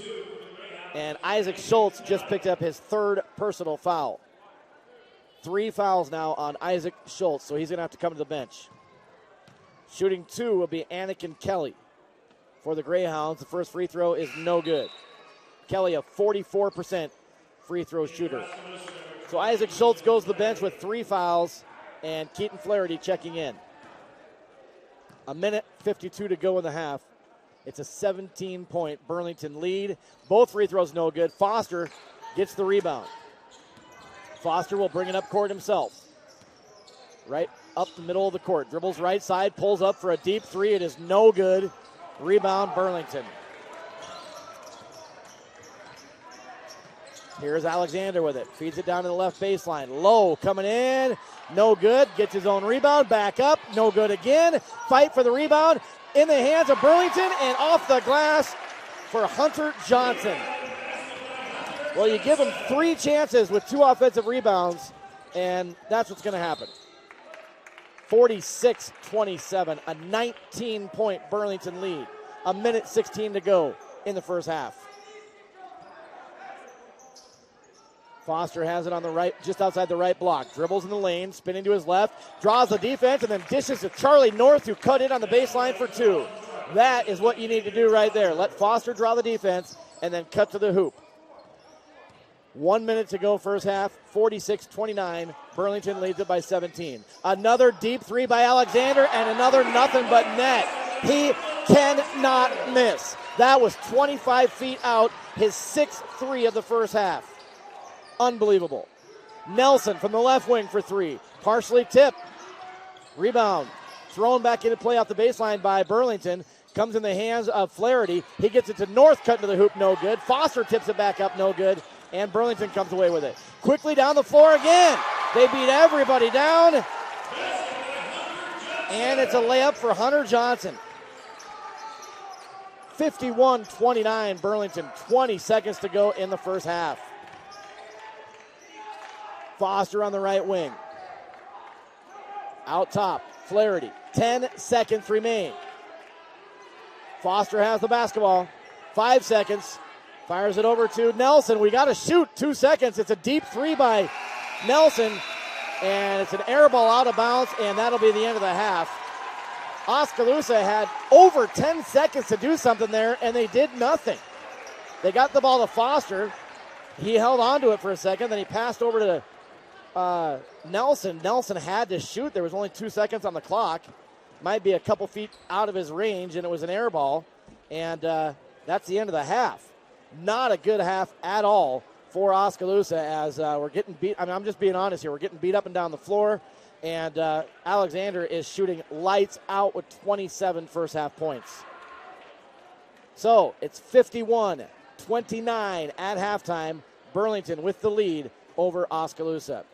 And Isaac Schultz just picked up his 3rd personal foul. 3 fouls now on Isaac Schultz, so he's going to have to come to the bench. Shooting 2 will be Anakin Kelly for the Greyhounds. The first free throw is no good. Kelly, a 44% free throw shooter. So Isaac Schultz goes to the bench with 3 fouls, and Keaton Flaherty checking in. 1:52 to go in the half. It's a 17-point Burlington lead. Both free throws no good. Foster gets the rebound. Foster will bring it up court himself. Right up the middle of the court. Dribbles right side, pulls up for a deep 3. It is no good. Rebound Burlington. Here's Alexander with it. Feeds it down to the left baseline. Low coming in. No good. Gets his own rebound. Back up. No good again. Fight for the rebound. In the hands of Burlington and off the glass for Hunter Johnson. Well, you give him 3 chances with 2 offensive rebounds, and that's what's going to happen. 46-27, a 19-point Burlington lead. 1:16 to go in the first half. Foster has it on the right, just outside the right block. Dribbles in the lane, spinning to his left, draws the defense, and then dishes to Charlie North, who cut in on the baseline for two. That is what you need to do right there. Let Foster draw the defense and then cut to the hoop. 1 minute to go first half, 46-29. Burlington leads it by 17. Another deep three by Alexander and another nothing but net. He cannot miss. That was 25 feet out, his 6th three of the first half. Unbelievable. Nelson from the left wing for three. Partially tipped. Rebound. Thrown back into play off the baseline by Burlington. Comes in the hands of Flaherty. He gets it to North, cutting to the hoop, no good. Foster tips it back up, no good. And Burlington comes away with it. Quickly down the floor again. They beat everybody down. And it's a layup for Hunter Johnson. 51-29 Burlington. 20 seconds to go in the first half. Foster on the right wing. Out top, Flaherty. 10 seconds remain. Foster has the basketball. 5 seconds. Fires it over to Nelson. We got to shoot. 2 seconds. It's a deep three by Nelson. And it's an air ball out of bounds, and that'll be the end of the half. Oskaloosa had over 10 seconds to do something there, and they did nothing. They got the ball to Foster. He held on to it for a second. Then he passed over to Nelson. Nelson had to shoot. There was only 2 seconds on the clock. Might be a couple feet out of his range, and it was an air ball. And that's the end of the half. Not a good half at all for Oskaloosa as we're getting beat. I mean, I'm just being honest here. We're getting beat up and down the floor. And Alexander is shooting lights out with 27 first half points. So it's 51-29 at halftime. Burlington with the lead over Oskaloosa.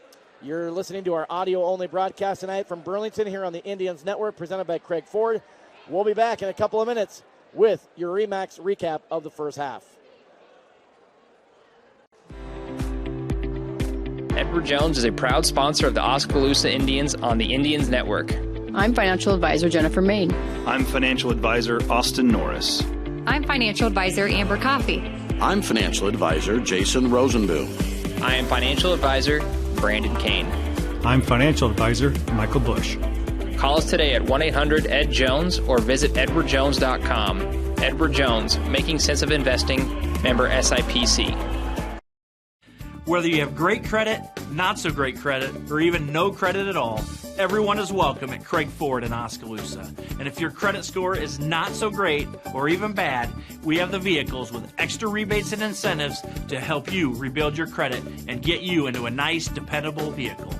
You're listening to our audio-only broadcast tonight from Burlington here on the Indians Network, presented by Craig Ford. We'll be back in a couple of minutes with your RE/MAX recap of the first half. Edward Jones is a proud sponsor of the Oskaloosa Indians on the Indians Network. I'm financial advisor Jennifer Main. I'm financial advisor Austin Norris. I'm financial advisor Amber Coffey. I'm financial advisor Jason Rosenboom. I am financial advisor Brandon Kane. I'm financial advisor Michael Bush. Call us today at 1-800-ED-JONES or visit edwardjones.com. Edward Jones, making sense of investing, member SIPC. Whether you have great credit, not so great credit, or even no credit at all, everyone is welcome at Craig Ford in Oskaloosa. And if your credit score is not so great or even bad, we have the vehicles with extra rebates and incentives to help you rebuild your credit and get you into a nice, dependable vehicle.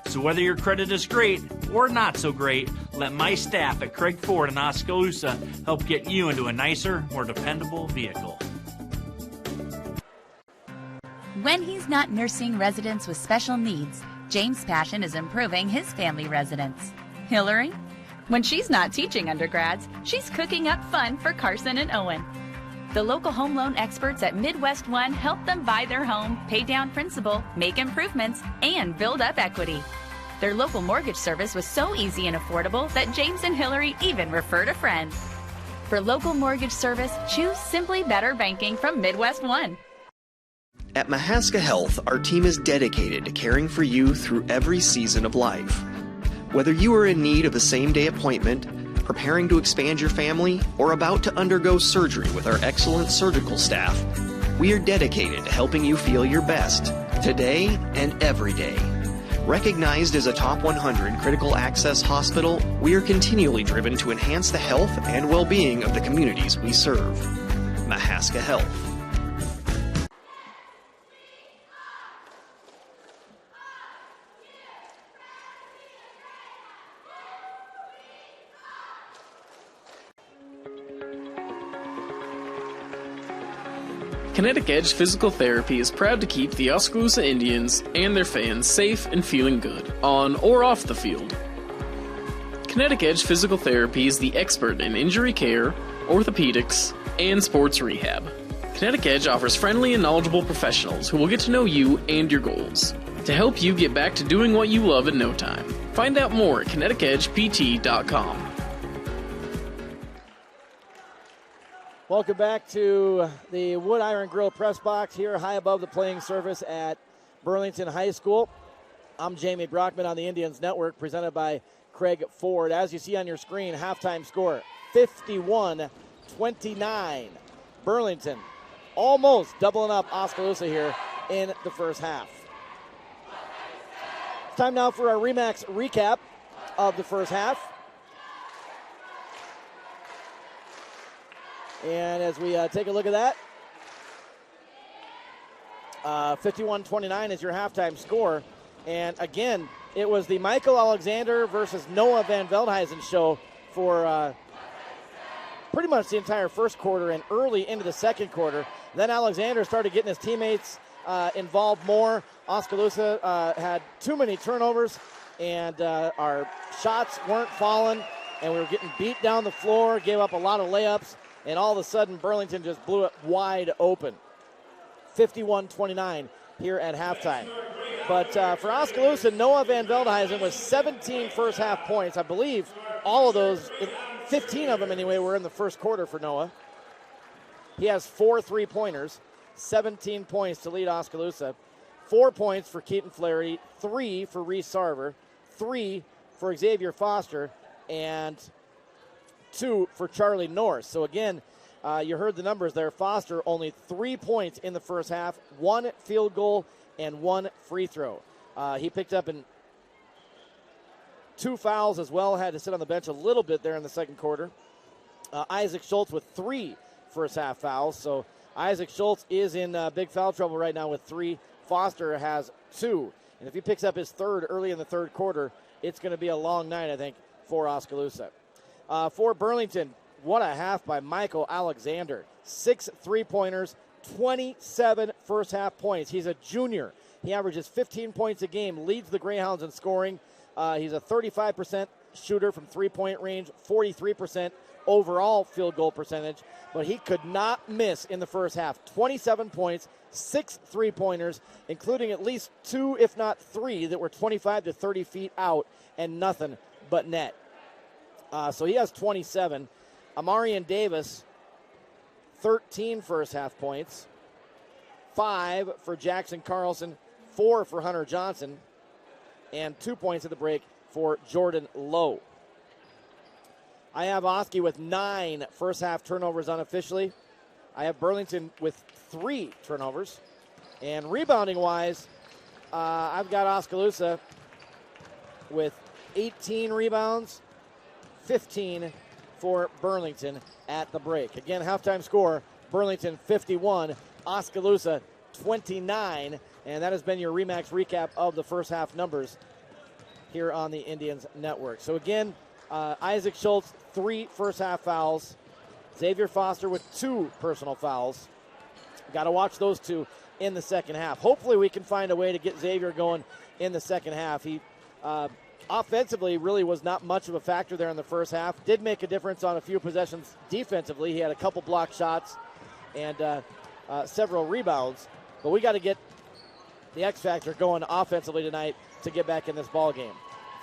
So whether your credit is great or not so great, let my staff at Craig Ford in Oskaloosa help get you into a nicer, more dependable vehicle. When he's not nursing residents with special needs, James' passion is improving his family residence. Hillary? When she's not teaching undergrads, she's cooking up fun for Carson and Owen. The local home loan experts at Midwest One help them buy their home, pay down principal, make improvements, and build up equity. Their local mortgage service was so easy and affordable that James and Hillary even referred a friend. For local mortgage service, choose Simply Better Banking from Midwest One. At Mahaska Health, our team is dedicated to caring for you through every season of life. Whether you are in need of a same-day appointment, preparing to expand your family, or about to undergo surgery with our excellent surgical staff, we are dedicated to helping you feel your best, today and every day. Recognized as a top 100 critical access hospital, we are continually driven to enhance the health and well-being of the communities we serve. Mahaska Health. Kinetic Edge Physical Therapy is proud to keep the Oskaloosa Indians and their fans safe and feeling good, on or off the field. Kinetic Edge Physical Therapy is the expert in injury care, orthopedics, and sports rehab. Kinetic Edge offers friendly and knowledgeable professionals who will get to know you and your goals, to help you get back to doing what you love in no time. Find out more at kineticedgept.com. Welcome back to the Wood Iron Grill press box here high above the playing surface at Burlington High School. I'm Jamie Brockman on the Indians Network, presented by Craig Ford. As you see on your screen, halftime score 51-29. Burlington almost doubling up Oskaloosa here in the first half. It's time now for our RE/MAX recap of the first half. And as we take a look at that, 51-29 is your halftime score. And again, it was the Michael Alexander versus Noah Van Veldhuizen show for pretty much the entire first quarter and early into the second quarter. Then Alexander started getting his teammates involved more. Oskaloosa had too many turnovers, and our shots weren't falling, and we were getting beat down the floor, gave up a lot of layups, and all of a sudden Burlington just blew it wide open. 51-29 here at halftime. But for Oskaloosa, Noah Van Veldhuizen was 17 first half points. I believe all of those, 15 of them anyway, were in the first quarter for Noah. He has 4 3-pointers, 17 points to lead Oskaloosa. 4 points for Keaton Flaherty, 3 for Reese Sarver, 3 for Xavier Foster, and 2 for Charlie Norris. So again, you heard the numbers there. Foster only 3 points in the first half, 1 field goal and 1 free throw. He picked up in 2 fouls as well, had to sit on the bench a little bit there in the second quarter. Isaac Schultz with 3 first half fouls. So Isaac Schultz is in big foul trouble right now with 3. Foster has 2. And if he picks up his third early in the third quarter, it's going to be a long night, I think, for Oskaloosa. For Burlington, what a half by Michael Alexander. 6 3-pointers, 27 first half points. He's a junior. He averages 15 points a game, leads the Greyhounds in scoring. He's a 35% shooter from 3-point range, 43% overall field goal percentage, but he could not miss in the first half. 27 points, 6 3-pointers, including at least 2, if not 3, that were 25 to 30 feet out, and nothing but net. So he has 27. Amarian Davis, 13 first half points, 5 for Jackson Carlson, 4 for Hunter Johnson, and 2 points at the break for Jordan Lowe. I have Oski with 9 first half turnovers unofficially. I have Burlington with 3 turnovers. And rebounding wise, I've got Oskaloosa with 18 rebounds, 15 for Burlington at the break. Again, halftime score, Burlington 51, Oskaloosa 29, and that has been your RE/MAX recap of the first half numbers here on the Indians Network. So again, Isaac Schultz, 3 first half fouls. Xavier Foster with 2 personal fouls. Got to watch those 2 in the second half. Hopefully we can find a way to get Xavier going in the second half. He offensively really was not much of a factor there in the first half. Did make a difference on a few possessions defensively. He had a couple block shots and several rebounds. But we got to get the X factor going offensively tonight to get back in this ball game.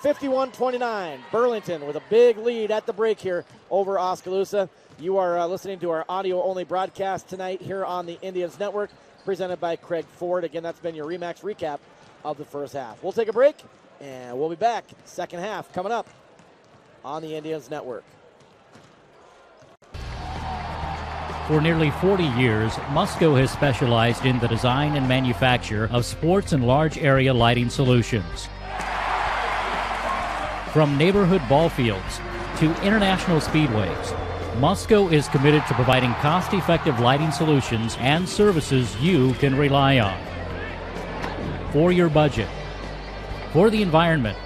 51-29, Burlington with a big lead at the break here over Oskaloosa. You are listening to our audio-only broadcast tonight here on the Indians Network, presented by Craig Ford. Again, that's been your RE/MAX recap of the first half. We'll take a break, and we'll be back. Second half coming up on the Indians Network. For nearly 40 years, Musco has specialized in the design and manufacture of sports and large area lighting solutions. From neighborhood ball fields to international speedways, Musco is committed to providing cost-effective lighting solutions and services you can rely on. For your budget, for the environment,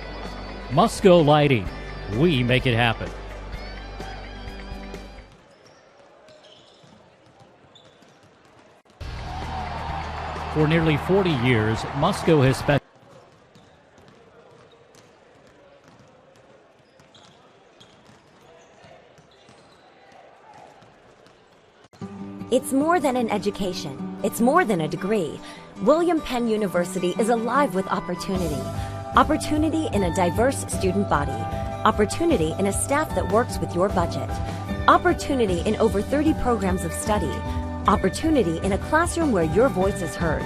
Musco Lighting, we make it happen. For nearly 40 years, Musco has specialized. It's more than an education. It's more than a degree. William Penn University is alive with opportunity. Opportunity in a diverse student body. Opportunity in a staff that works with your budget. Opportunity in over 30 programs of study. Opportunity in a classroom where your voice is heard.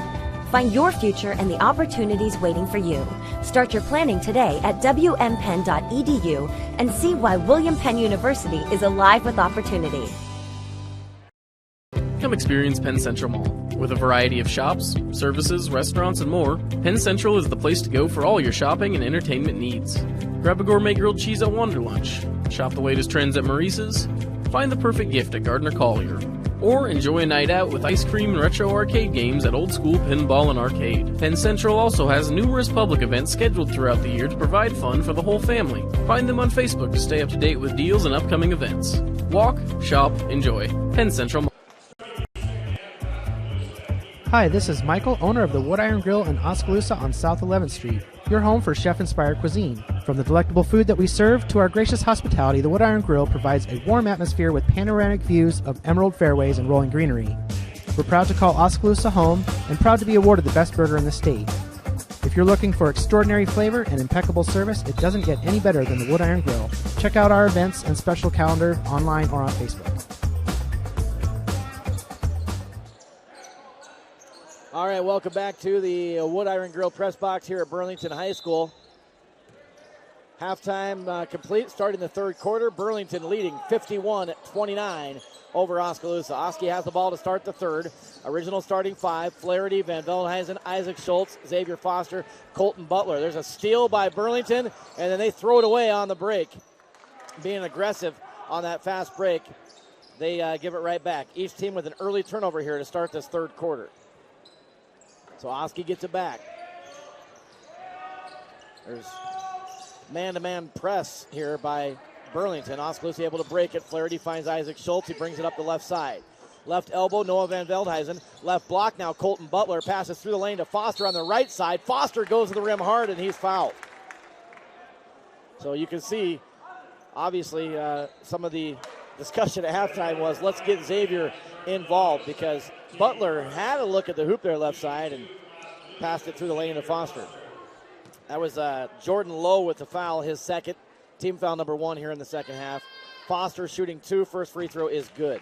Find your future and the opportunities waiting for you. Start your planning today at wmpenn.edu and see why William Penn University is alive with opportunity. Come experience Penn Central Mall. With a variety of shops, services, restaurants, and more, Penn Central is the place to go for all your shopping and entertainment needs. Grab a gourmet grilled cheese at Wonder Lunch, shop the latest trends at Maurice's, find the perfect gift at Gardner Collier, or enjoy a night out with ice cream and retro arcade games at Old School Pinball and Arcade. Penn Central also has numerous public events scheduled throughout the year to provide fun for the whole family. Find them on Facebook to stay up to date with deals and upcoming events. Walk, shop, enjoy. Penn Central Mall. Hi, this is Michael, owner of the Wood Iron Grill in Oskaloosa on South 11th Street, your home for chef-inspired cuisine. From the delectable food that we serve to our gracious hospitality, the Wood Iron Grill provides a warm atmosphere with panoramic views of emerald fairways and rolling greenery. We're proud to call Oskaloosa home and proud to be awarded the best burger in the state. If you're looking for extraordinary flavor and impeccable service, it doesn't get any better than the Wood Iron Grill. Check out our events and special calendar online or on Facebook. All right, welcome back to the Wood Iron Grill press box here at Burlington High School. Halftime complete, starting the third quarter. Burlington leading 51-29 over Oskaloosa. Oski has the ball to start the third. Original starting five: Flaherty, Van Veldhuizen, Isaac Schultz, Xavier Foster, Colton Butler. There's a steal by Burlington, and then they throw it away on the break. Being aggressive on that fast break, they give it right back. Each team with an early turnover here to start this third quarter. So Oski gets it back. There's man-to-man press here by Burlington. Oskaloosa able to break it. Flaherty finds Isaac Schultz. He brings it up the left side. Left elbow, Noah Van Veldhuizen. Left block now, Colton Butler. Passes through the lane to Foster on the right side. Foster goes to the rim hard, and he's fouled. So you can see, obviously, some of the discussion at halftime was, let's get Xavier involved, because Butler had a look at the hoop there left side and passed it through the lane to Foster. That was Jordan Lowe with the foul, his second. Team foul number one here in the second half. Foster shooting two. First free throw is good.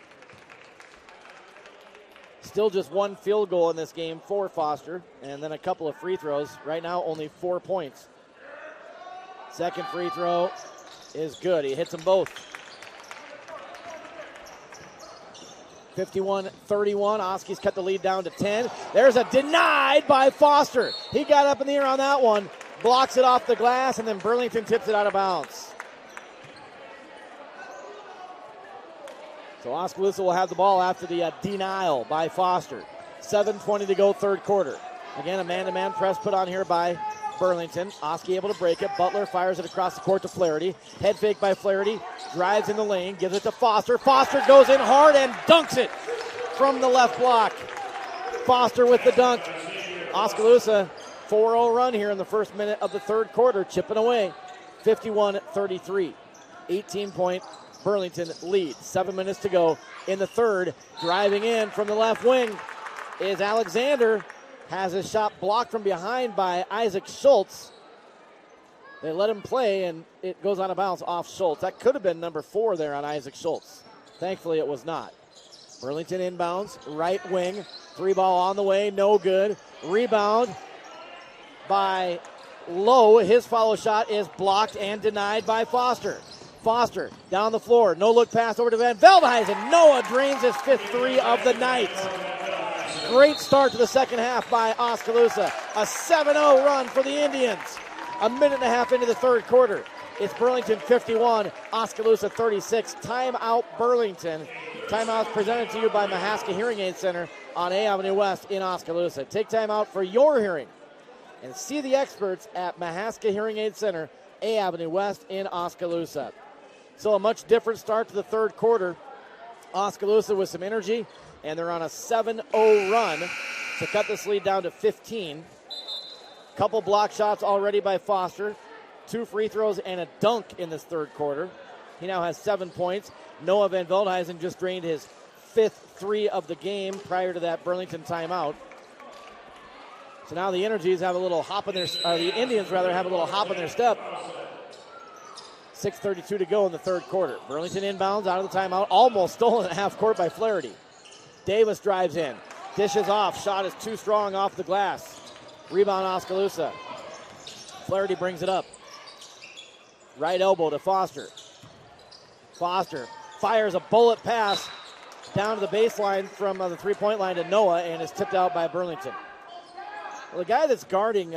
Still just one field goal in this game for Foster, and then a couple of free throws. Right now only 4 points. Second free throw is good. He hits them both. 51-31. Oski's cut the lead down to 10. There's a denied by Foster. He got up in the air on that one, blocks it off the glass, and then Burlington tips it out of bounds. So Oskaloosa will have the ball after the denial by Foster. 7:20 to go, third quarter. Again, a man-to-man press put on here by Burlington. Oski able to break it. Butler fires it across the court to Flaherty. Head fake by Flaherty. Drives in the lane. Gives it to Foster. Foster goes in hard and dunks it from the left block. Foster with the dunk. Oskaloosa 4-0 run here in the first minute of the third quarter. Chipping away. 51-33. 18-point Burlington lead. 7 minutes to go in the third. Driving in from the left wing is Alexander. Has his shot blocked from behind by Isaac Schultz. They let him play, and it goes out of bounds off Schultz. That could have been number 4 there on Isaac Schultz. Thankfully, it was not. Burlington inbounds, right wing. Three ball on the way, no good. Rebound by Lowe. His follow shot is blocked and denied by Foster. Foster down the floor. No look pass over to Van Veldhuizen. Noah drains his fifth three of the night. Great start to the second half by Oskaloosa. A 7-0 run for the Indians. A minute and a half into the third quarter. It's Burlington 51, Oskaloosa 36. Timeout Burlington. Timeout presented to you by Mahaska Hearing Aid Center on A Avenue West in Oskaloosa. Take time out for your hearing and see the experts at Mahaska Hearing Aid Center, A Avenue West in Oskaloosa. So a much different start to the third quarter. Oskaloosa with some energy, and they're on a 7-0 run to cut this lead down to 15. Couple block shots already by Foster. 2 free throws and a dunk in this third quarter. He now has 7 points. Noah Van Veldhuizen just drained his 5th three of the game prior to that Burlington timeout. So now the Energies have a little hop in their, the Indians rather have a little hop in their step. 6:32 to go in the third quarter. Burlington inbounds out of the timeout, almost stolen at half court by Flaherty. Davis drives in, Dishes off. Shot is too strong off the glass. Rebound Oskaloosa. Flaherty brings it up. Right elbow to Foster. Foster fires a bullet pass down to the baseline from the three-point line to Noah and is tipped out by Burlington. Well, the guy that's guarding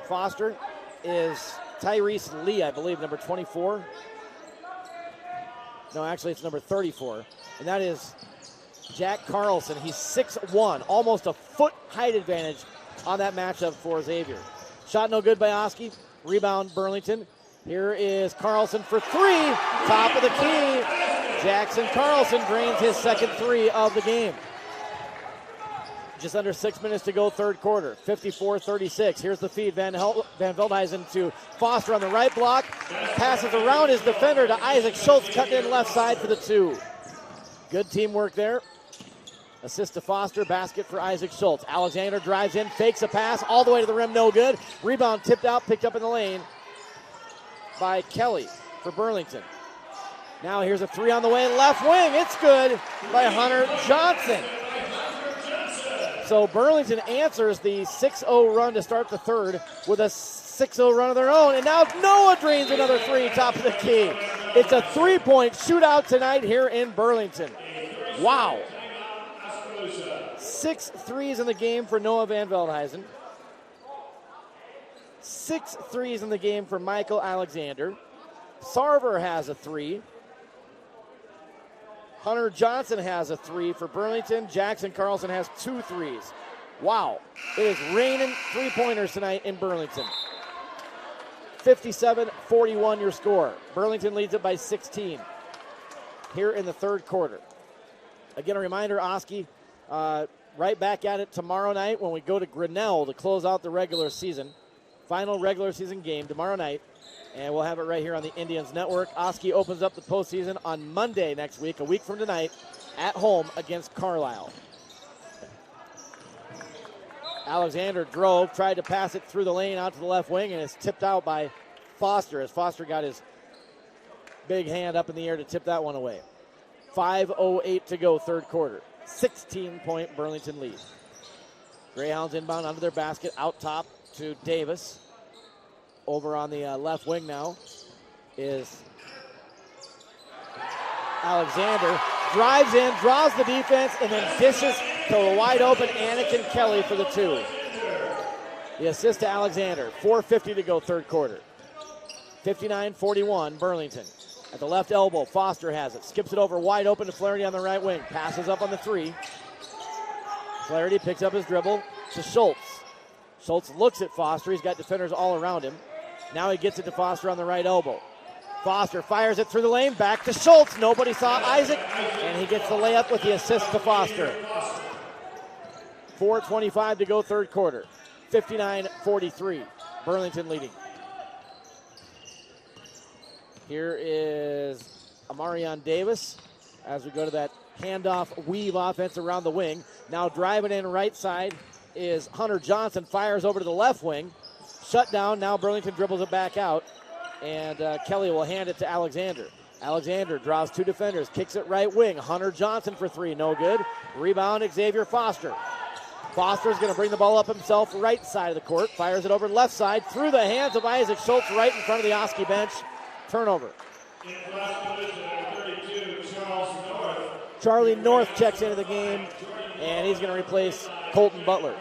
Foster is Tyrese Lee, I believe, number 24. No, actually, it's number 34. And that is Jack Carlson. He's 6'1", almost a foot height advantage on that matchup for Xavier. Shot no good by Oski. Rebound Burlington. Here is Carlson for three. Top of the key. Jackson Carlson drains his second three of the game. Just under 6 minutes to go, third quarter. 54-36. Here's the feed. Van Veldhuizen to Foster on the right block. Passes around his defender to Isaac Schultz, cutting in left side for the two. Good teamwork there. Assist to Foster, basket for Isaac Schultz. Alexander drives in, fakes a pass, all the way to the rim, no good. Rebound tipped out, picked up in the lane by Kelly for Burlington. Now here's a three on the way, left wing. It's good by Hunter Johnson. So Burlington answers the 6-0 run to start the third with a 6-0 run of their own. And now Noah drains another three, top of the key. It's a three-point shootout tonight here in Burlington. Wow. 6 threes in the game for Noah Van Veldhuizen. 6 threes in the game for Michael Alexander. Sarver has a three. Hunter Johnson has a three for Burlington. Jackson Carlson has 2 threes. Wow. It is raining three-pointers tonight in Burlington. 57-41 your score. Burlington leads it by 16 here in the third quarter. Again, a reminder, Oski, right back at it tomorrow night when we go to Grinnell to close out the regular season. Final regular season game tomorrow night. And we'll have it right here on the Indians Network. Oski opens up the postseason on Monday next week, a week from tonight, at home against Carlisle. Alexander drove, tried to pass it through the lane out to the left wing, and it's tipped out by Foster as Foster got his big hand up in the air to tip that one away. 5:08 to go, third quarter. 16-point Burlington lead. Greyhounds inbound under their basket, out top to Davis. Over on the left wing now is Alexander. Drives in, draws the defense, and then dishes to a wide open Anakin Kelly for the two. The assist to Alexander. 4:50 to go, third quarter. 59-41, Burlington. At the left elbow, Foster has it. Skips it over wide open to Flaherty on the right wing. Passes up on the three. Flaherty picks up his dribble to Schultz. Schultz looks at Foster. He's got defenders all around him. Now he gets it to Foster on the right elbow. Foster fires it through the lane, back to Schultz. Nobody saw Isaac, and he gets the layup with the assist to Foster. 4:25 to go, third quarter. 59-43, Burlington leading. Here is Amarion Davis as we go to that handoff weave offense around the wing. Now driving in right side is Hunter Johnson, fires over to the left wing. Shut down, now Burlington dribbles it back out, and Kelly will hand it to Alexander. Alexander draws 2 defenders, kicks it right wing. Hunter Johnson for 3, no good. Rebound, Xavier Foster. Foster's going to bring the ball up himself, right side of the court, fires it over left side, through the hands of Isaac Schultz, right in front of the Oski bench. Turnover. Charlie North checks into the game, and he's going to replace Colton Butler.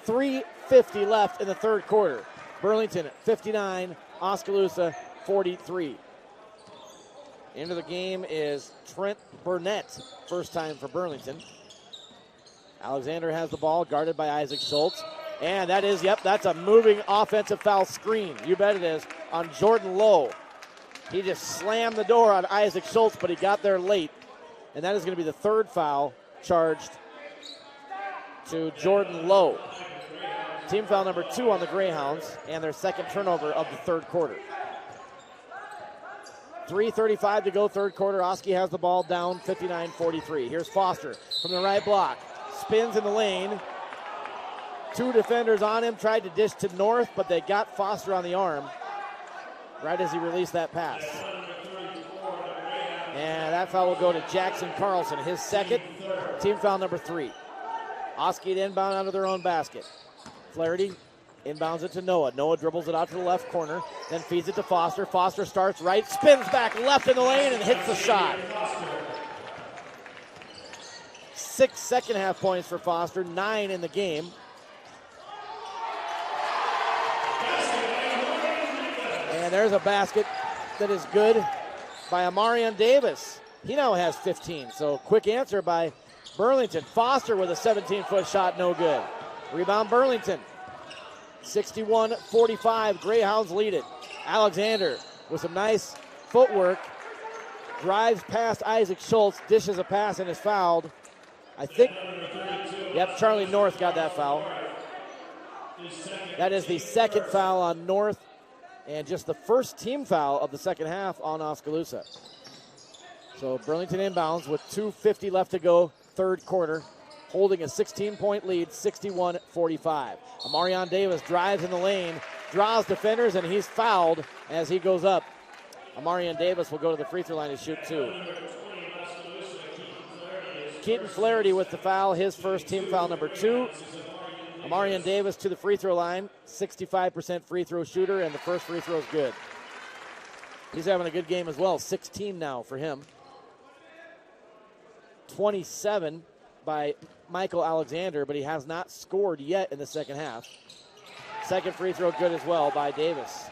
3:50 left in the third quarter. Burlington 59, Oskaloosa 43. Into the game is Trent Burnett, first time for Burlington. Alexander has the ball, guarded by Isaac Schultz. And that is, that's a moving offensive foul screen. You bet it is, on Jordan Lowe. He just slammed the door on Isaac Schultz, but he got there late. And that is going to be the third foul charged to Jordan Lowe. Team foul number 2 on the Greyhounds, and their second turnover of the third quarter. 3:35 to go, third quarter. Oski has the ball down, 59-43. Here's Foster from the right block. Spins in the lane. 2 defenders on him, tried to dish to North, but they got Foster on the arm right as he released that pass. And that foul will go to Jackson Carlson, his second, team foul number 3. Oski to inbound out of their own basket. Flaherty inbounds it to Noah. Noah dribbles it out to the left corner, then feeds it to Foster. Foster starts right, spins back left in the lane, and hits the shot. 6 second-half points for Foster, 9 in the game. And there's a basket that is good by Amarian Davis. He now has 15, so quick answer by Burlington. Foster with a 17-foot shot, no good. Rebound Burlington. 61-45, Greyhounds lead it. Alexander with some nice footwork. Drives past Isaac Schultz, dishes a pass and is fouled. I think, yep, Charlie North got that foul. That is the second foul on North and just the first team foul of the second half on Oskaloosa. So Burlington inbounds with 2:50 left to go, third quarter, holding a 16-point lead, 61-45. Amarian Davis drives in the lane, draws defenders, and he's fouled as he goes up. Amarian Davis will go to the free throw line to shoot 2. Keaton Flaherty with the foul, his first team foul number 2. Amarian Davis to the free throw line, 65% free throw shooter, and the first free throw is good. He's having a good game as well, 16 now for him. 27 by Michael Alexander, but he has not scored yet in the second half. Second free throw good as well by Davis.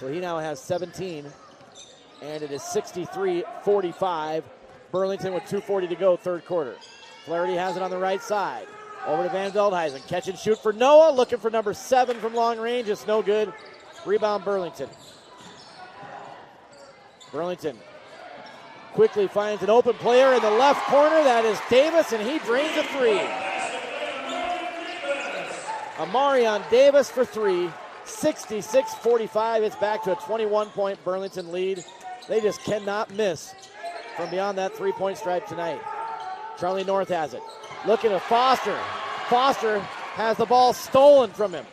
So he now has 17, and it is 63-45. Burlington with 2:40 to go, third quarter. Flaherty has it on the right side. Over to Van Veldhuizen. Catch and shoot for Noah. Looking for number 7 from long range. It's no good. Rebound Burlington. Burlington quickly finds an open player in the left corner. That is Davis, and he drains a 3. Amarian Davis for 3. 66-45. It's back to a 21-point Burlington lead. They just cannot miss from beyond that three-point stripe tonight. Charlie North has it. Looking at Foster. Foster has the ball stolen from him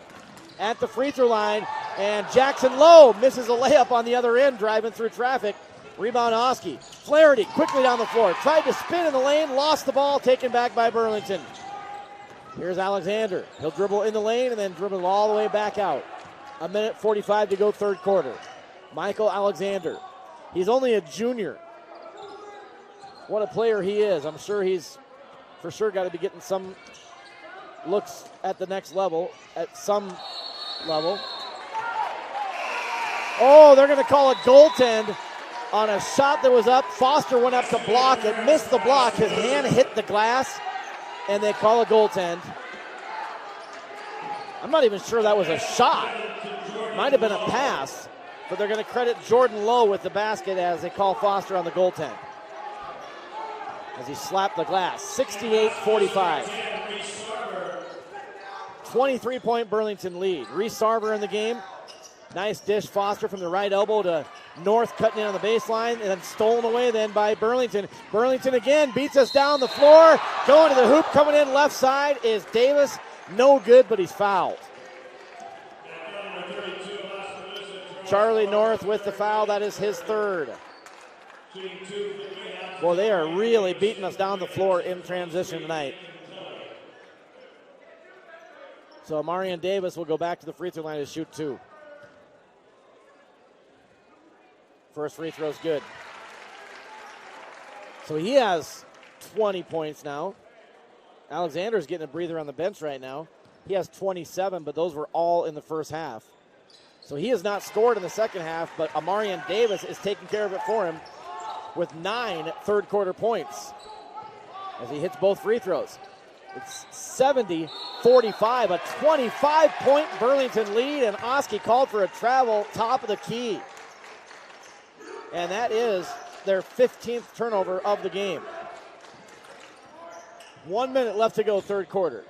at the free throw line, and Jackson Lowe misses a layup on the other end, driving through traffic. Rebound Oski. Flaherty quickly down the floor. Tried to spin in the lane, lost the ball, taken back by Burlington. Here's Alexander. He'll dribble in the lane and then dribble all the way back out. 1:45 to go, third quarter. Michael Alexander. He's only a junior. What a player he is. I'm sure he's for sure got to be getting some looks at the next level, at some level. Oh, they're going to call a goaltend on a shot that was up. Foster went up to block it, missed the block. His hand hit the glass, and they call a goaltend. I'm not even sure that was a shot. Might have been a pass, but they're going to credit Jordan Lowe with the basket as they call Foster on the goaltend, as he slapped the glass. 68-45. 23-point Burlington lead. Reese Sarver in the game. Nice dish, Foster from the right elbow to North, cutting in on the baseline, and then stolen away then by Burlington. Burlington again beats us down the floor. Going to the hoop, coming in left side is Davis. No good, but he's fouled. Charlie North with the foul. That is his third. Boy, they are really beating us down the floor in transition tonight. So Amarian Davis will go back to the free throw line to shoot 2. First free throw is good. So he has 20 points now. Alexander's getting a breather on the bench right now. He has 27, but those were all in the first half. So he has not scored in the second half, but Amarian Davis is taking care of it for him with 9 third quarter points as he hits both free throws. It's 70-45, a 25-point Burlington lead, and Oski called for a travel top of the key. And that is their 15th turnover of the game. 1 minute left to go, third quarter.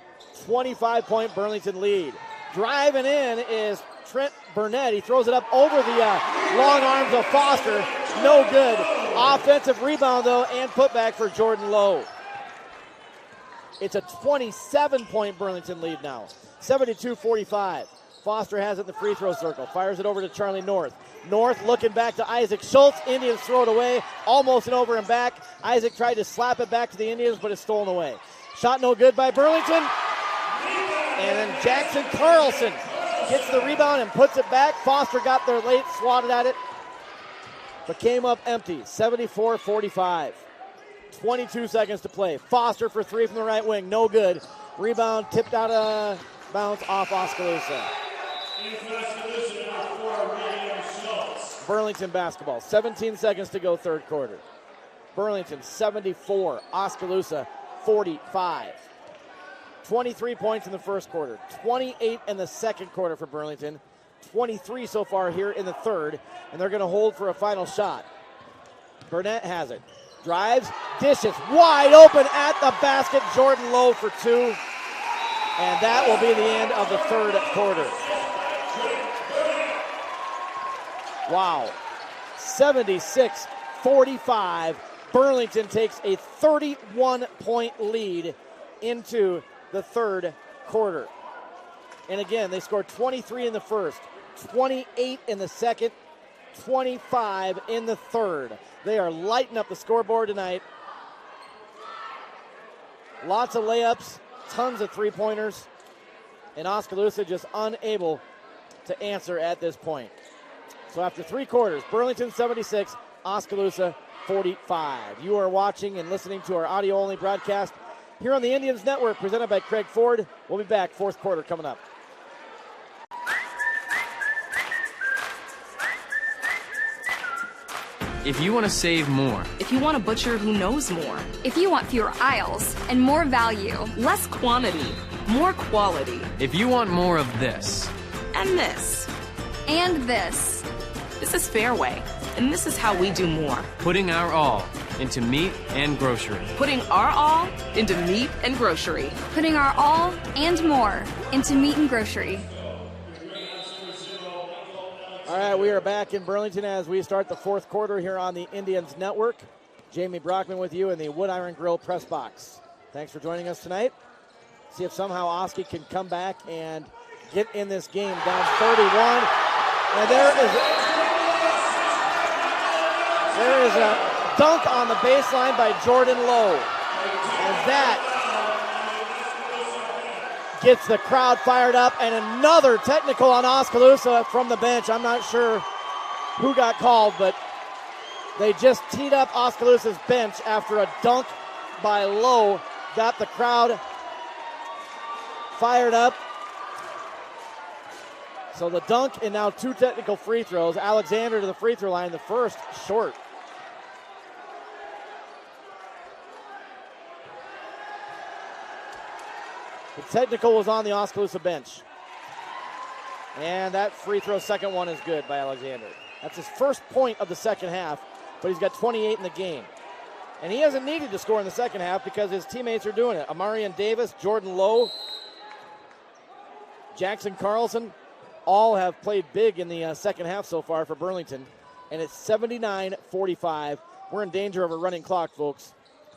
25-point Burlington lead. Driving in is Trent Burnett. He throws it up over the long arms of Foster. No good. Offensive rebound, though, and putback for Jordan Lowe. It's a 27-point Burlington lead now. 72-45. Foster has it in the free throw circle. Fires it over to Charlie North. North looking back to Isaac Schultz. Indians throw it away. Almost an over and back. Isaac tried to slap it back to the Indians, but it's stolen away. Shot no good by Burlington. And then Jackson Carlson gets the rebound and puts it back. Foster got there late, swatted at it, but came up empty. 74-45. 22 seconds to play. Foster for three from the right wing. No good. Rebound tipped out of bounds off Oskaloosa. Burlington basketball. 17 seconds to go, third quarter. Burlington 74. Oskaloosa 45. 23 points in the first quarter. 28 in the second quarter for Burlington. 23 so far here in the third. And they're going to hold for a final shot. Burnett has it. Drives, dishes, wide open at the basket. Jordan Lowe for two. And that will be the end of the third quarter. Wow. 76-45. Burlington takes a 31-point lead into the third quarter. And again, they scored 23 in the first, 28 in the second, 25 in the third. They are lighting up the scoreboard tonight. Lots of layups, tons of three-pointers, and Oskaloosa just unable to answer at this point. So after three quarters, Burlington 76, Oskaloosa 45. You are watching and listening to our audio-only broadcast here on the Indians Network, presented by Craig Ford. We'll be back, fourth quarter coming up. If you want to save more, if you want a butcher who knows more, if you want fewer aisles and more value, less quantity, more quality, if you want more of this, and this, and this is Fairway, and this is how we do more. Putting our all into meat and grocery. Putting our all into meat and grocery. Putting our all and more into meat and grocery. All right, we are back in Burlington as we start the fourth quarter here on the Indians Network. Jamie Brockman with you in the Wood Iron Grill press box. Thanks for joining us tonight. See if somehow Oski can come back and get in this game down 31. And there is a dunk on the baseline by Jordan Lowe. And that gets the crowd fired up, and another technical on Oskaloosa from the bench. I'm not sure who got called, but they just teed up Oskaloosa's bench after a dunk by Lowe. Got the crowd fired up. So the dunk and now two technical free throws. Alexander to the free throw line, the first short. The technical was on the Oskaloosa bench. And that free throw, second one, is good by Alexander. That's his first point of the second half, but he's got 28 in the game. And he hasn't needed to score in the second half because his teammates are doing it. Amarian Davis, Jordan Lowe, Jackson Carlson, all have played big in the second half so far for Burlington. And it's 79-45. We're in danger of a running clock, folks.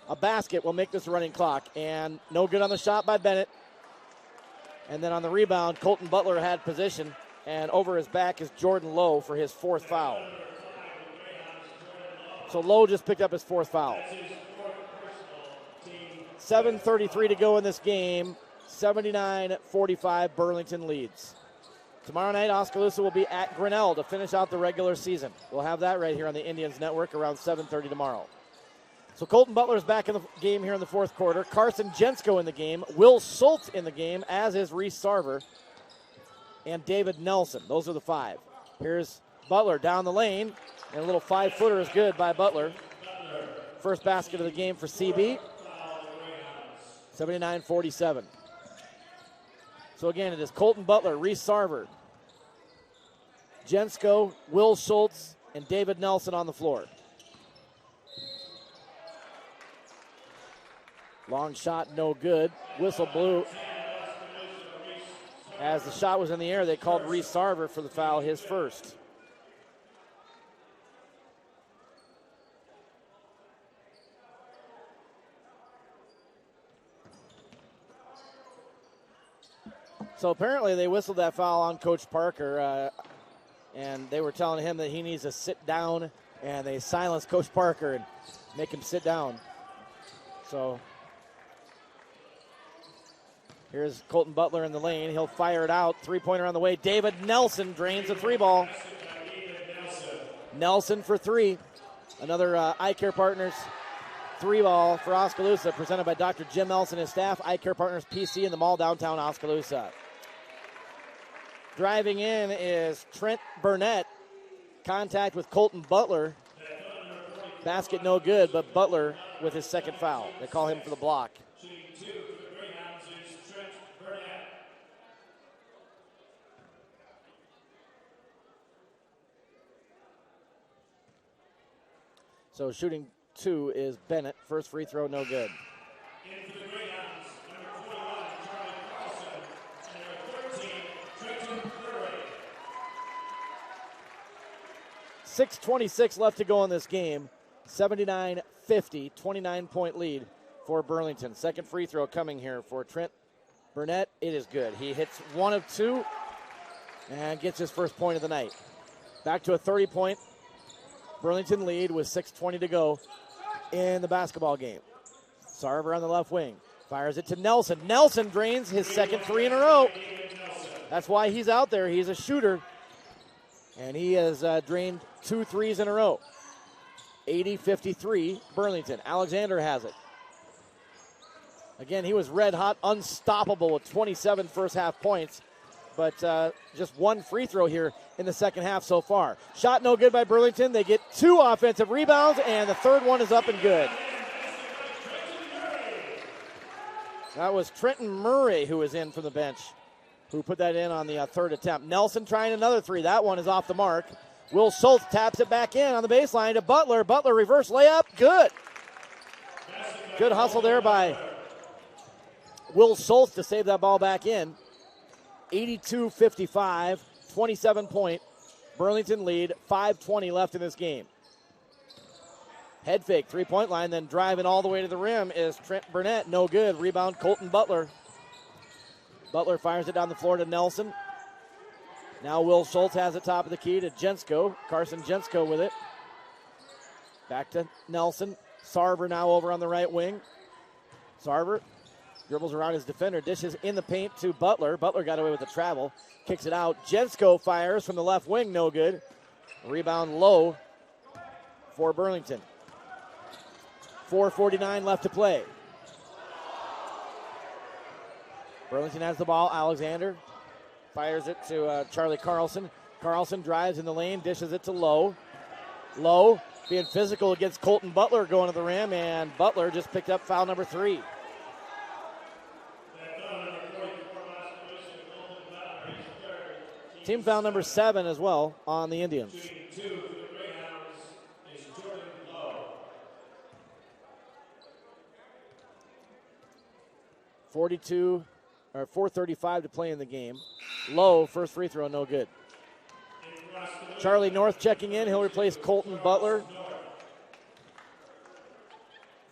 A basket will make this a running clock. And no good on the shot by Bennett. And then on the rebound, Colton Butler had position, and over his back is Jordan Lowe for his fourth foul. So Lowe just picked up his fourth foul. 7:33 to go in this game. 79-45, Burlington leads. Tomorrow night, Oskaloosa will be at Grinnell to finish out the regular season. We'll have that right here on the Indians Network around 7:30 tomorrow. So Colton Butler's back in the game here in the fourth quarter. Carson Jensko in the game. Will Schultz in the game, as is Reese Sarver. And David Nelson. Those are the five. Here's Butler down the lane. And a little five-footer is good by Butler. First basket of the game for CB. 79-47. So again, it is Colton Butler, Reese Sarver, Jensko, Will Schultz, and David Nelson on the floor. Long shot, no good. Whistle blew. As the shot was in the air, they called Reese Sarver for the foul, his first. So apparently they whistled that foul on Coach Parker, and they were telling him that he needs to sit down, and they silenced Coach Parker and make him sit down. So Here's Colton Butler in the lane. He'll fire it out. Three-pointer on the way. David Nelson drains the three ball. Nelson for three. Another Eye Care Partners three ball for Oskaloosa, presented by Dr. Jim Nelson and his staff. Eye Care Partners PC in the mall downtown Oskaloosa. Driving in is Trent Burnett. Contact with Colton Butler. Basket no good, but Butler with his second foul. They call him for the block. So shooting two is Bennett. First free throw, no good. 6:26 left to go in this game. 79-50, 29-point lead for Burlington. Second free throw coming here for Trent Burnett. It is good. He hits one of two and gets his first point of the night. Back to a 30-point Burlington lead with 6:20 to go in the basketball game. Sarver on the left wing. Fires it to Nelson. Nelson drains his second three in a row. That's why he's out there. He's a shooter. And he has drained 2 threes in a row. 80-53, Burlington. Alexander has it. Again, he was red hot, unstoppable with 27 first half points. But just one free throw here in the second half so far. Shot no good by Burlington. They get 2 offensive rebounds, and the third one is up and good. That was Trenton Murray who was in from the bench, who put that in on the third attempt. Nelson trying another three. That one is off the mark. Will Schultz taps it back in on the baseline to Butler. Butler reverse layup. Good. Good hustle there by Will Schultz to save that ball back in. 82-55, 27-point Burlington lead, 5:20 left in this game. Head fake, three-point line, then driving all the way to the rim is Trent Burnett. No good. Rebound, Colton Butler. Butler fires it down the floor to Nelson. Now Will Schultz has it top of the key to Jensko. Carson Jensko with it. Back to Nelson. Sarver now over on the right wing. Sarver dribbles around his defender, dishes in the paint to Butler. Butler got away with the travel, kicks it out. Jensko fires from the left wing, no good. Rebound low for Burlington. 4:49 left to play. Burlington has the ball. Alexander fires it to Charlie Carlson. Carlson drives in the lane, dishes it to Lowe. Lowe being physical against Colton Butler going to the rim, and Butler just picked up foul number 3. Team foul number 7 as well on the Indians. 4:35 to play in the game. Lowe, first free throw, no good. Charlie North checking in. He'll replace Colton Butler.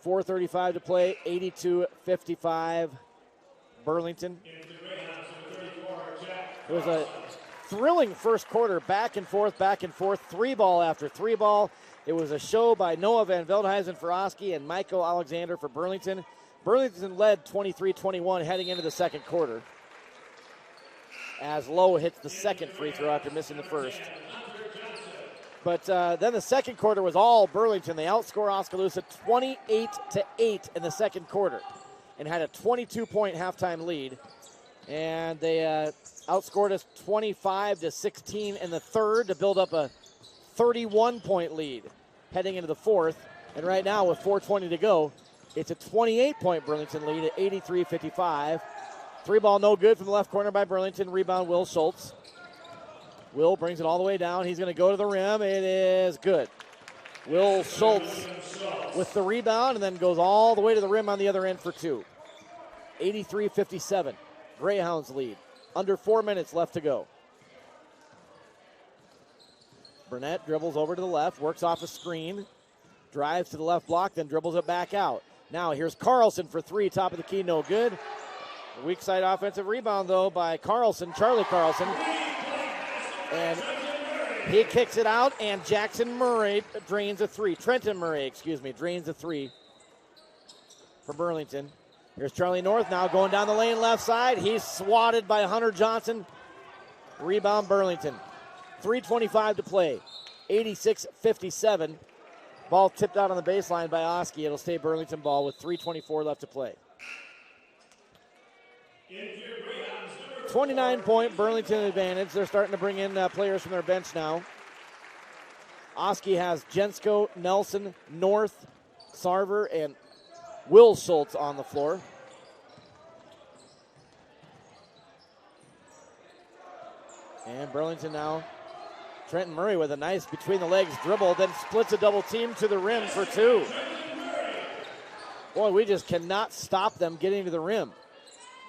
4:35 to play, 82-55 Burlington. It was a thrilling first quarter, back and forth, 3-ball after 3-ball. It was a show by Noah Van Veldhuizen for Oski and Michael Alexander for Burlington. Burlington led 23-21 heading into the second quarter, as Lowe hits the second free throw after missing the first. But then the second quarter was all Burlington. They outscore Oskaloosa 28-8 in the second quarter and had a 22-point halftime lead. And they outscored us 25-16 in the third to build up a 31-point lead heading into the fourth. And right now, with 4:20 to go, it's a 28-point Burlington lead at 83-55. 3-ball no good from the left corner by Burlington. Rebound, Will Schultz. Will brings it all the way down. He's going to go to the rim. It is good. Will Schultz with the rebound and then goes all the way to the rim on the other end for 2. 83-57. Greyhounds lead. Under 4 minutes left to go. Burnett dribbles over to the left, works off a screen, drives to the left block, then dribbles it back out. Now here's Carlson for 3, top of the key, no good. A weak side offensive rebound, though, by Carlson, Charlie Carlson. And he kicks it out, and Jackson Murray drains a 3. Trenton Murray, drains a 3 for Burlington. Here's Charlie North now going down the lane left side. He's swatted by Hunter Johnson. Rebound Burlington. 3:25 to play. 86-57. Ball tipped out on the baseline by Oski. It'll stay Burlington ball with 3:24 left to play. 29-point Burlington advantage. They're starting to bring in players from their bench now. Oski has Jensko, Nelson, North, Sarver, and Will Schultz on the floor. And Burlington now. Trenton Murray with a nice between-the-legs dribble, then splits a double team to the rim for two. Boy, we just cannot stop them getting to the rim.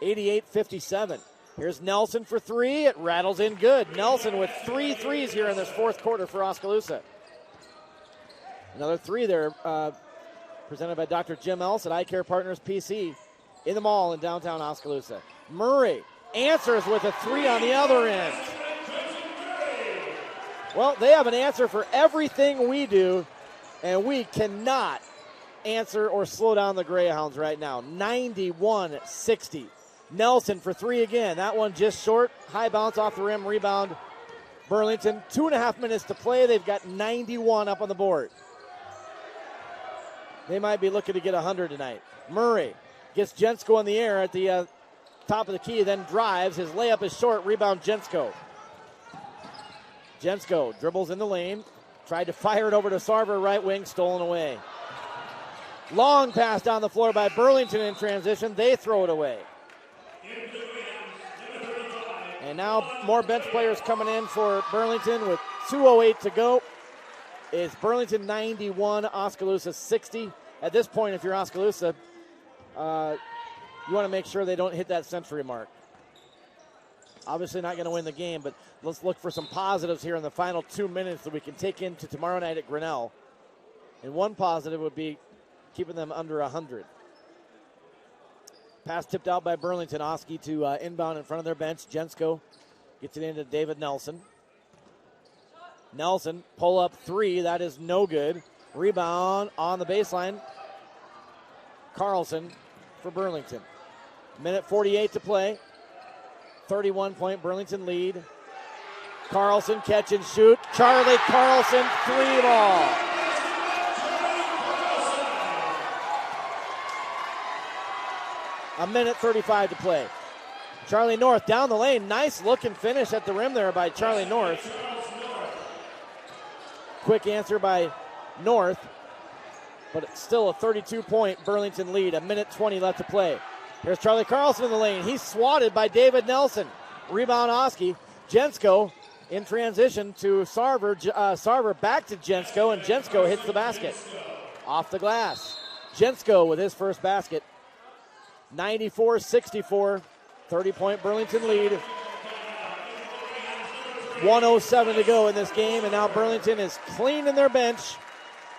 88-57. Here's Nelson for three. It rattles in good. Nelson with 3 threes here in this fourth quarter for Oskaloosa. Another three there, presented by Dr. Jim Else at Eye Care Partners PC in the mall in downtown Oskaloosa. Murray answers with a three on the other end. Well, they have an answer for everything we do, and we cannot answer or slow down the Greyhounds right now. 91-60. Nelson for three again. That one just short. High bounce off the rim. Rebound. Burlington. 2.5 minutes to play. They've got 91 up on the board. They might be looking to get 100 tonight. Murray gets Jensko in the air at the top of the key, then drives. His layup is short. Rebound Jensko. Jensko dribbles in the lane. Tried to fire it over to Sarver, right wing, stolen away. Long pass down the floor by Burlington in transition. They throw it away. And now more bench players coming in for Burlington with 2:08 to go. It's Burlington 91, Oskaloosa 60. At this point, if you're Oskaloosa, you want to make sure they don't hit that century mark. Obviously not going to win the game, but let's look for some positives here in the final 2 minutes that we can take into tomorrow night at Grinnell. And one positive would be keeping them under 100. Pass tipped out by Burlington. Oski to inbound in front of their bench. Jensko gets it into David Nelson. Nelson, pull up three. That is no good. Rebound on the baseline. Carlson for Burlington. Minute 48 to play. 31-point Burlington lead. Carlson, catch and shoot. Charlie Carlson, three ball. A minute 35 to play. Charlie North down the lane. Nice looking finish at the rim there by Charlie North. Quick answer by North. But it's still a 32-point Burlington lead. A minute 20 left to play. Here's Charlie Carlson in the lane. He's swatted by David Nelson. Rebound Oski. Jensko in transition to Sarver. Sarver back to Jensko, and Jensko hits the basket. Off the glass. Jensko with his first basket. 94-64. 30-point Burlington lead. 1:07 to go in this game, and now Burlington is clean in their bench.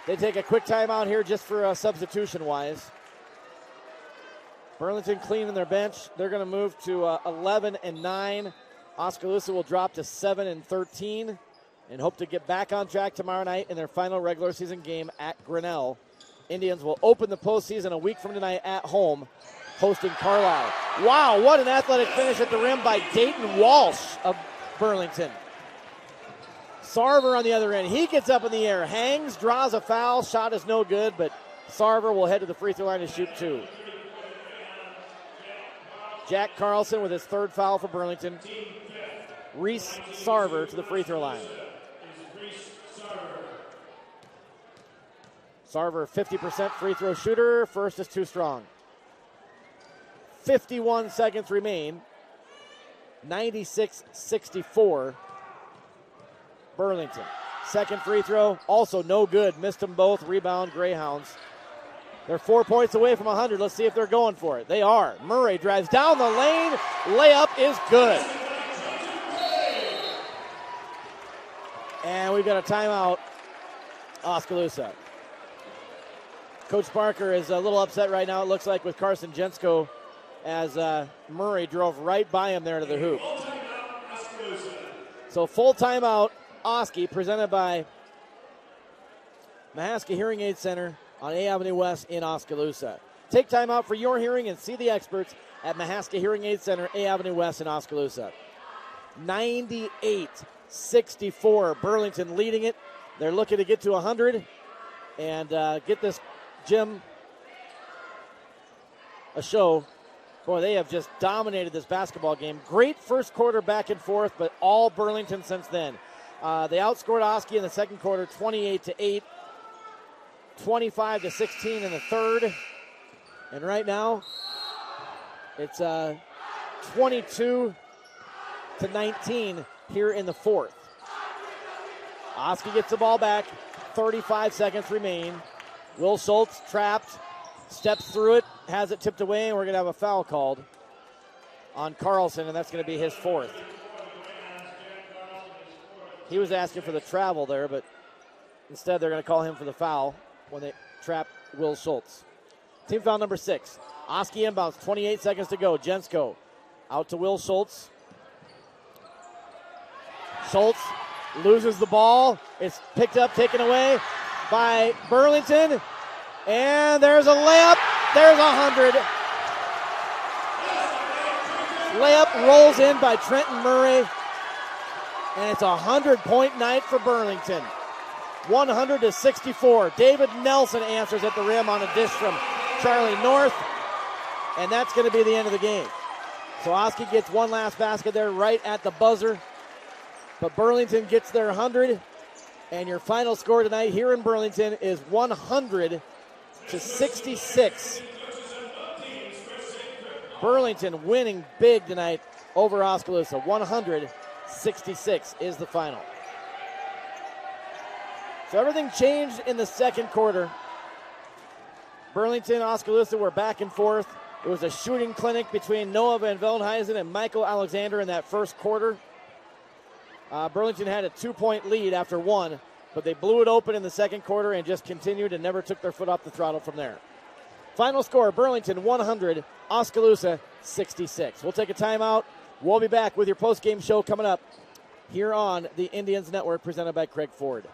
They take a quick timeout here just for substitution-wise. Burlington clean in their bench. They're going to move to 11-9. Oskaloosa will drop to 7-13 and hope to get back on track tomorrow night in their final regular season game at Grinnell. Indians will open the postseason a week from tonight at home, hosting Carlisle. Wow, what an athletic finish at the rim by Dayton Walsh of Burlington. Sarver on the other end. He gets up in the air, hangs, draws a foul. Shot is no good, but Sarver will head to the free throw line to shoot two. Jack Carlson with his third foul for Burlington. Reese Sarver to the free throw line. Sarver, 50% free throw shooter. First is too strong. 51 seconds remain. 96-64. Burlington. Second free throw, also no good. Missed them both. Rebound, Greyhounds. They're 4 points away from 100. Let's see if they're going for it. They are. Murray drives down the lane. Layup is good. And we've got a timeout, Oskaloosa. Coach Barker is a little upset right now, it looks like, with Carson Jensko, as Murray drove right by him there to the hoop. So full timeout, Oski, presented by Mahaska Hearing Aid Center on A Avenue West in Oskaloosa. Take time out for your hearing and see the experts at Mahaska Hearing Aid Center, A Avenue West in Oskaloosa. 98-64, Burlington leading it. They're looking to get to 100 and get this gym a show. Boy, they have just dominated this basketball game. Great first quarter back and forth, but all Burlington since then. They outscored Oski in the second quarter, 28-8, 25-16 in the third. And right now, it's 22-19 here in the fourth. Oski gets the ball back. 35 seconds remain. Will Schultz trapped, steps through it, has it tipped away, and we're going to have a foul called on Carlson, and that's going to be his fourth. He was asking for the travel there, but instead they're going to call him for the foul when they trap Will Schultz. Team foul number 6. Oski inbounds, 28 seconds to go. Jensko out to Will Schultz. Schultz loses the ball. It's picked up, taken away by Burlington. And there's a layup. There's 100. Layup rolls in by Trenton Murray. And it's a 100-point night for Burlington. 100-64. David Nelson answers at the rim on a dish from Charlie North. And that's going to be the end of the game. So Oski gets one last basket there right at the buzzer. But Burlington gets their 100. And your final score tonight here in Burlington is 100-66. Burlington winning big tonight over Oskaloosa. 100-66 is the final. So everything changed in the second quarter. Burlington, Oskaloosa were back and forth. It was a shooting clinic between Noah Van Veldhuizen and Michael Alexander in that first quarter. Burlington had a 2-point lead after one, but they blew it open in the second quarter and just continued and never took their foot off the throttle from there. Final score, Burlington 100, Oskaloosa 66. We'll take a timeout. We'll be back with your post-game show coming up here on the Indians Network, presented by Craig Ford.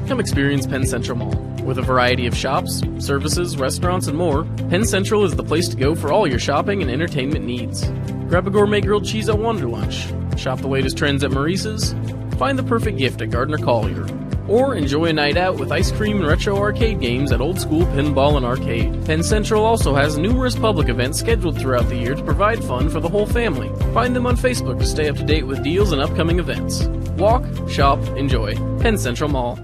Come experience Penn Central Mall. With a variety of shops, services, restaurants, and more, Penn Central is the place to go for all your shopping and entertainment needs. Grab a gourmet grilled cheese at Wonder Lunch, shop the latest trends at Maurice's, find the perfect gift at Gardner Collier, or enjoy a night out with ice cream and retro arcade games at Old School Pinball and Arcade. Penn Central also has numerous public events scheduled throughout the year to provide fun for the whole family. Find them on Facebook to stay up to date with deals and upcoming events. Walk, shop, enjoy. Penn Central Mall.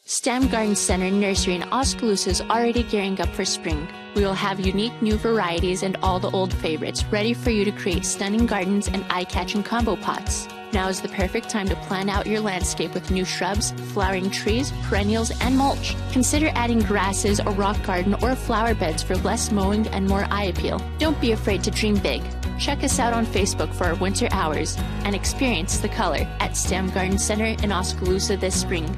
STEM Garden Center Nursery in Oskaloosa is already gearing up for spring. We will have unique new varieties and all the old favorites ready for you to create stunning gardens and eye-catching combo pots. Now is the perfect time to plan out your landscape with new shrubs, flowering trees, perennials, and mulch. Consider adding grasses, a rock garden, or flower beds for less mowing and more eye appeal. Don't be afraid to dream big. Check us out on Facebook for our winter hours and experience the color at STEM Garden Center in Oskaloosa this spring.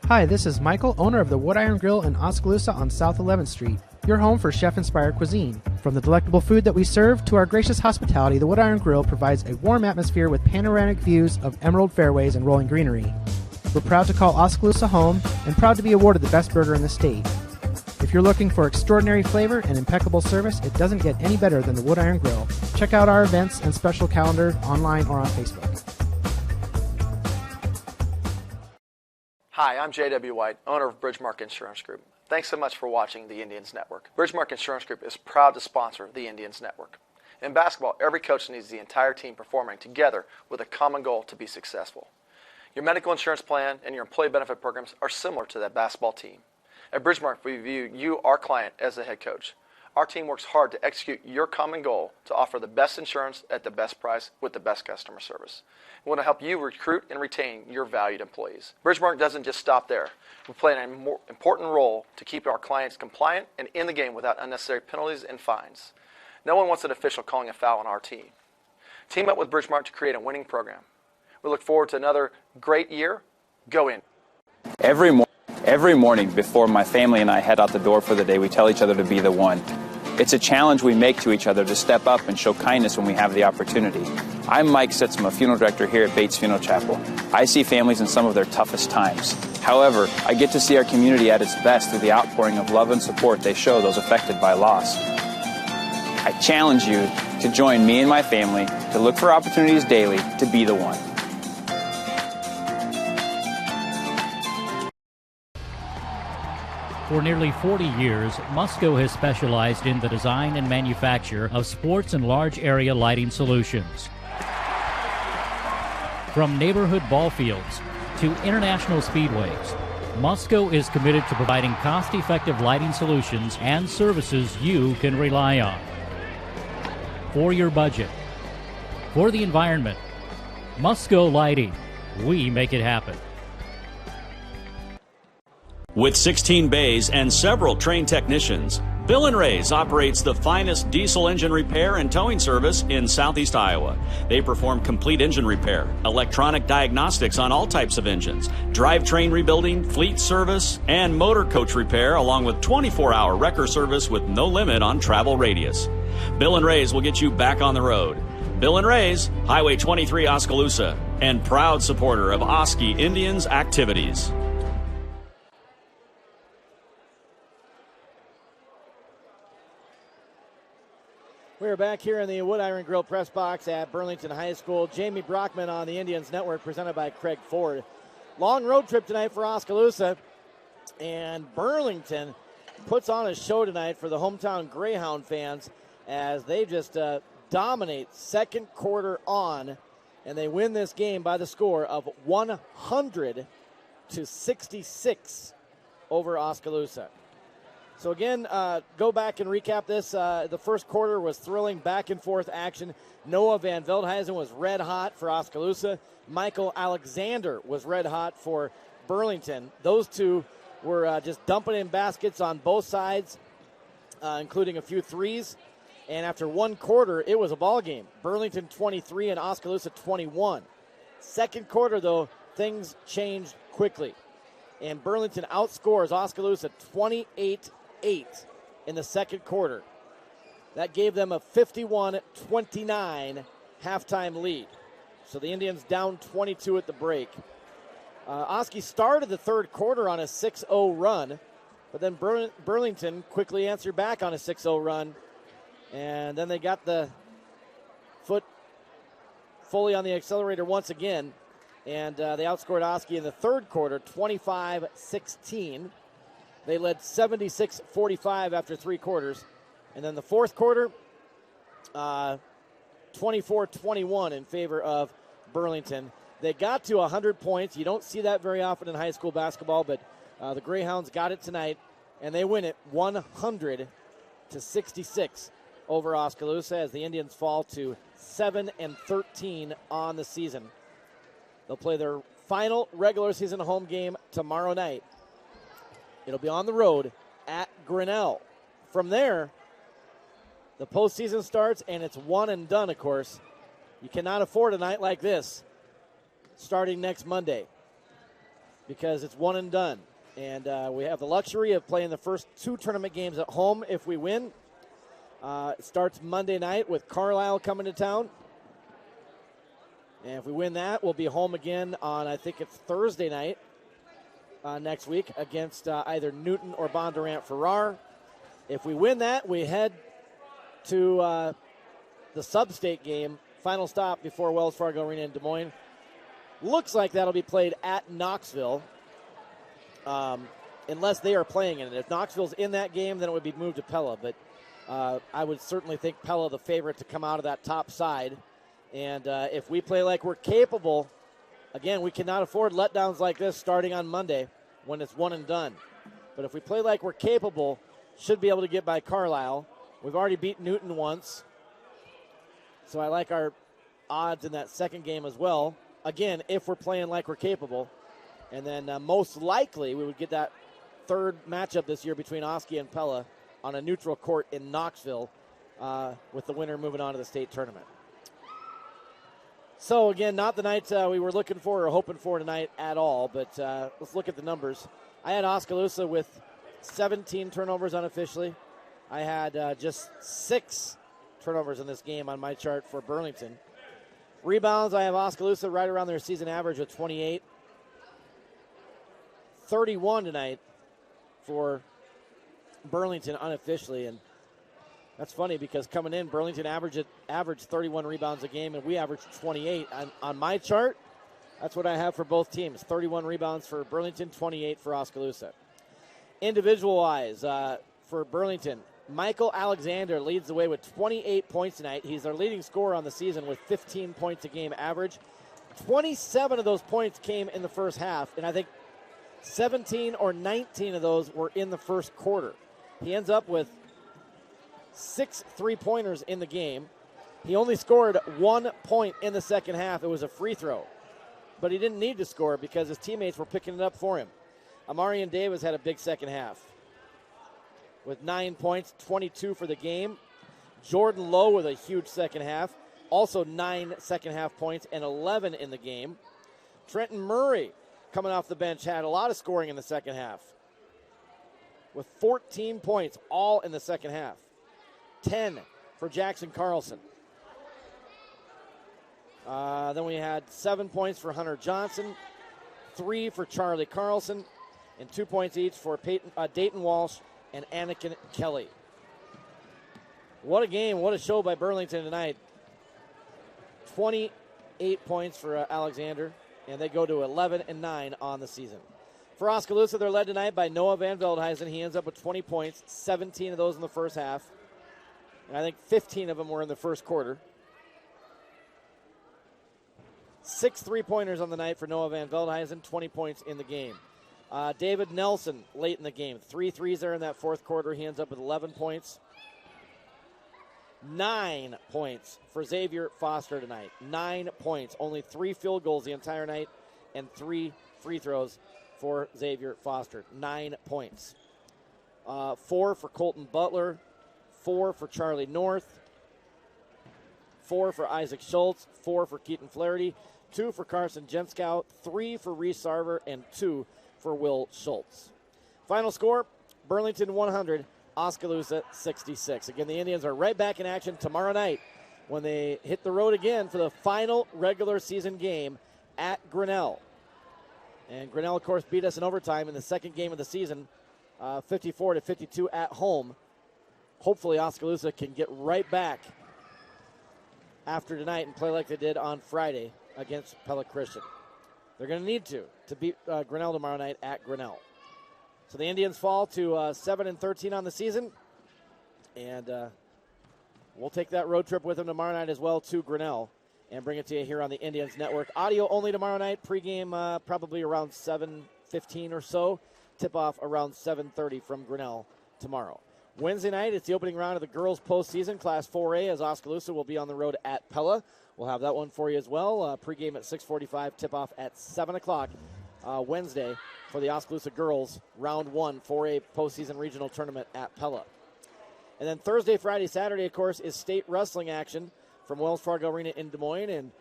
Hi, this is Michael, owner of the Wood Iron Grill in Oskaloosa on South 11th Street, your home for chef-inspired cuisine. From the delectable food that we serve to our gracious hospitality, the Wood Iron Grill provides a warm atmosphere with panoramic views of emerald fairways and rolling greenery. We're proud to call Oskaloosa home and proud to be awarded the best burger in the state. If you're looking for extraordinary flavor and impeccable service, it doesn't get any better than the Wood Iron Grill. Check out our events and special calendar online or on Facebook. Hi, I'm J.W. White, owner of Bridgemark Insurance Group. Thanks so much for watching the Indians Network. Bridgemark Insurance Group is proud to sponsor the Indians Network. In basketball, every coach needs the entire team performing together with a common goal to be successful. Your medical insurance plan and your employee benefit programs are similar to that basketball team. At Bridgemark, we view you, our client, as the head coach. Our team works hard to execute your common goal to offer the best insurance at the best price with the best customer service. We want to help you recruit and retain your valued employees. Bridgemark doesn't just stop there. We play an important role to keep our clients compliant and in the game without unnecessary penalties and fines. No one wants an official calling a foul on our team. Team up with Bridgemark to create a winning program. We look forward to another great year. Go in. Every morning before my family and I head out the door for the day, we tell each other to be the one. It's a challenge we make to each other to step up and show kindness when we have the opportunity. I'm Mike Sitzma, funeral director here at Bates Funeral Chapel. I see families in some of their toughest times. However, I get to see our community at its best through the outpouring of love and support they show those affected by loss. I challenge you to join me and my family to look for opportunities daily to be the one. For nearly 40 years, Musco has specialized in the design and manufacture of sports and large area lighting solutions. From neighborhood ball fields to international speedways, Musco is committed to providing cost-effective lighting solutions and services you can rely on. For your budget, for the environment, Musco Lighting, we make it happen. With 16 bays and several trained technicians, Bill & Ray's operates the finest diesel engine repair and towing service in Southeast Iowa. They perform complete engine repair, electronic diagnostics on all types of engines, drivetrain rebuilding, fleet service, and motor coach repair, along with 24-hour wrecker service with no limit on travel radius. Bill & Ray's will get you back on the road. Bill & Ray's, Highway 23 Oskaloosa, and proud supporter of Oski Indians activities. We're back here in the Wood Iron Grill press box at Burlington High School. Jamie Brockman on the Indians Network, presented by Craig Ford. Long road trip tonight for Oskaloosa, and Burlington puts on a show tonight for the hometown Greyhound fans as they just dominate second quarter on, and they win this game by the score of 100-66 over Oskaloosa. So again, go back and recap this. The first quarter was thrilling, back-and-forth action. Noah Van Veldhuizen was red hot for Oskaloosa. Michael Alexander was red hot for Burlington. Those two were just dumping in baskets on both sides, including a few threes. And after one quarter, it was a ball game. Burlington 23 and Oskaloosa 21. Second quarter, though, things changed quickly. And Burlington outscores Oskaloosa 28-8 in the second quarter. That gave them a 51-29 halftime lead. So the Indians down 22 at the break. Oski started the third quarter on a 6-0 run, but then Burlington quickly answered back on a 6-0 run, and then they got the foot fully on the accelerator once again, and they outscored Oski in the third quarter 25-16. They led 76-45 after three quarters. And then the fourth quarter, 24-21 in favor of Burlington. They got to 100 points. You don't see that very often in high school basketball, but the Greyhounds got it tonight, and they win it 100-66 over Oskaloosa as the Indians fall to 7-13 on the season. They'll play their final regular season home game tomorrow night. It'll be on the road at Grinnell. From there, the postseason starts, and it's one and done, of course. You cannot afford a night like this starting next Monday because it's one and done. And we have the luxury of playing the first two tournament games at home if we win. It starts Monday night with Carlisle coming to town. And if we win that, we'll be home again on, I think it's Thursday night next week against either Newton or Bondurant Farrar. If we win that, we head to the sub-state game, final stop before Wells Fargo Arena in Des Moines. Looks like that'll be played at Knoxville, unless they are playing in it. If Knoxville's in that game, then it would be moved to Pella. But I would certainly think Pella the favorite to come out of that top side. And if we play like we're capable, again, we cannot afford letdowns like this starting on Monday when it's one and done. But if we play like we're capable, should be able to get by Carlisle. We've already beat Newton once. So I like our odds in that second game as well. Again, if we're playing like we're capable. And then most likely we would get that third matchup this year between Oski and Pella on a neutral court in Knoxville with the winner moving on to the state tournament. So, again, not the night we were looking for or hoping for tonight at all, but let's look at the numbers. I had Oskaloosa with 17 turnovers unofficially. I had just 6 turnovers in this game on my chart for Burlington. Rebounds, I have Oskaloosa right around their season average with 28. 31 tonight for Burlington unofficially, and that's funny because coming in, Burlington averaged 31 rebounds a game, and we averaged 28. On my chart, that's what I have for both teams. 31 rebounds for Burlington, 28 for Oskaloosa. Individual-wise, for Burlington, Michael Alexander leads the way with 28 points tonight. He's their leading scorer on the season with 15 points a game average. 27 of those points came in the first half, and I think 17 or 19 of those were in the first quarter. He ends up with 6 3-pointers in the game. He only scored 1 point in the second half. It was a free throw. But he didn't need to score because his teammates were picking it up for him. Amarian Davis had a big second half with 9 points, 22 for the game. Jordan Lowe with a huge second half, also 9 second half points and 11 in the game. Trenton Murray, coming off the bench, had a lot of scoring in the second half with 14 points, all in the second half. 10 for Jackson Carlson. Then we had 7 points for Hunter Johnson, 3 for Charlie Carlson, and 2 points each for Dayton Walsh and Anakin Kelly. What a game, what a show by Burlington tonight. 28 points for Alexander, and they go to 11-9 on the season. For Oskaloosa, they're led tonight by Noah Van Veldhuizen. He ends up with 20 points, 17 of those in the first half. And I think 15 of them were in the first quarter. 6 3-pointers on the night for Noah Van Veldhuizen, 20 points in the game. David Nelson late in the game. 3 threes there in that fourth quarter. He ends up with 11 points. 9 points for Xavier Foster tonight. 9 points. Only 3 field goals the entire night and 3 free throws for Xavier Foster. 9 points. 4 for Colton Butler. 4 for Charlie North. 4 for Isaac Schultz. 4 for Keaton Flaherty. 2 for Carson Jenskow. 3 for Reese Sarver. And 2 for Will Schultz. Final score, Burlington 100, Oskaloosa 66. Again, the Indians are right back in action tomorrow night when they hit the road again for the final regular season game at Grinnell. And Grinnell, of course, beat us in overtime in the second game of the season, 54-52 at home. Hopefully Oskaloosa can get right back after tonight and play like they did on Friday against Pella Christian. They're going to need to beat Grinnell tomorrow night at Grinnell. So the Indians fall to 7-13 on the season, and we'll take that road trip with them tomorrow night as well to Grinnell and bring it to you here on the Indians Network. Audio only tomorrow night, pregame probably around 7:15 or so. Tip-off around 7:30 from Grinnell tomorrow. Wednesday night, it's the opening round of the girls' postseason, Class 4A, as Oskaloosa will be on the road at Pella. We'll have that one for you as well. Pregame at 6:45, tip-off at 7 o'clock Wednesday for the Oskaloosa girls, round 1 4A postseason regional tournament at Pella. And then Thursday, Friday, Saturday, of course, is state wrestling action from Wells Fargo Arena in Des Moines. And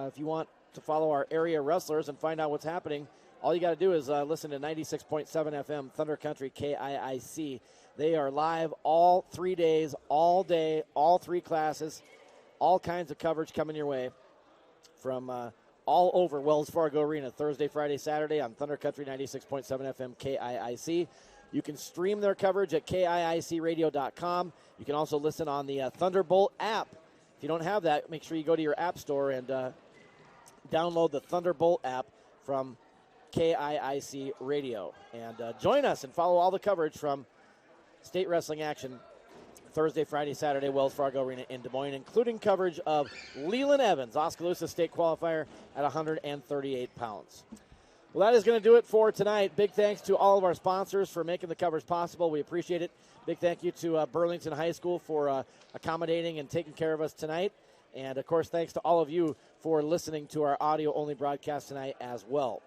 if you want to follow our area wrestlers and find out what's happening, all you got to do is listen to 96.7 FM, Thunder Country KIIC. They are live all 3 days, all day, all 3 classes, all kinds of coverage coming your way from all over Wells Fargo Arena, Thursday, Friday, Saturday on Thunder Country 96.7 FM KIIC. You can stream their coverage at KIICradio.com. You can also listen on the Thunderbolt app. If you don't have that, make sure you go to your app store and download the Thunderbolt app from KIIC Radio. And join us and follow all the coverage from state wrestling action Thursday, Friday, Saturday, Wells Fargo Arena in Des Moines, including coverage of Leland Evans, Oskaloosa State qualifier at 138 pounds. Well, that is going to do it for tonight. Big thanks to all of our sponsors for making the coverage possible. We appreciate it. Big thank you to Burlington High School for accommodating and taking care of us tonight. And, of course, thanks to all of you for listening to our audio-only broadcast tonight as well.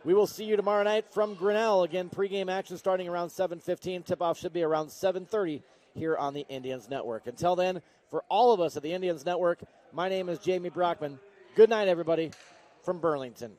We will see you tomorrow night from Grinnell. Again, pregame action starting around 7:15. Tip-off should be around 7:30 here on the Indians Network. Until then, for all of us at the Indians Network, my name is Jamie Brockman. Good night, everybody, from Burlington.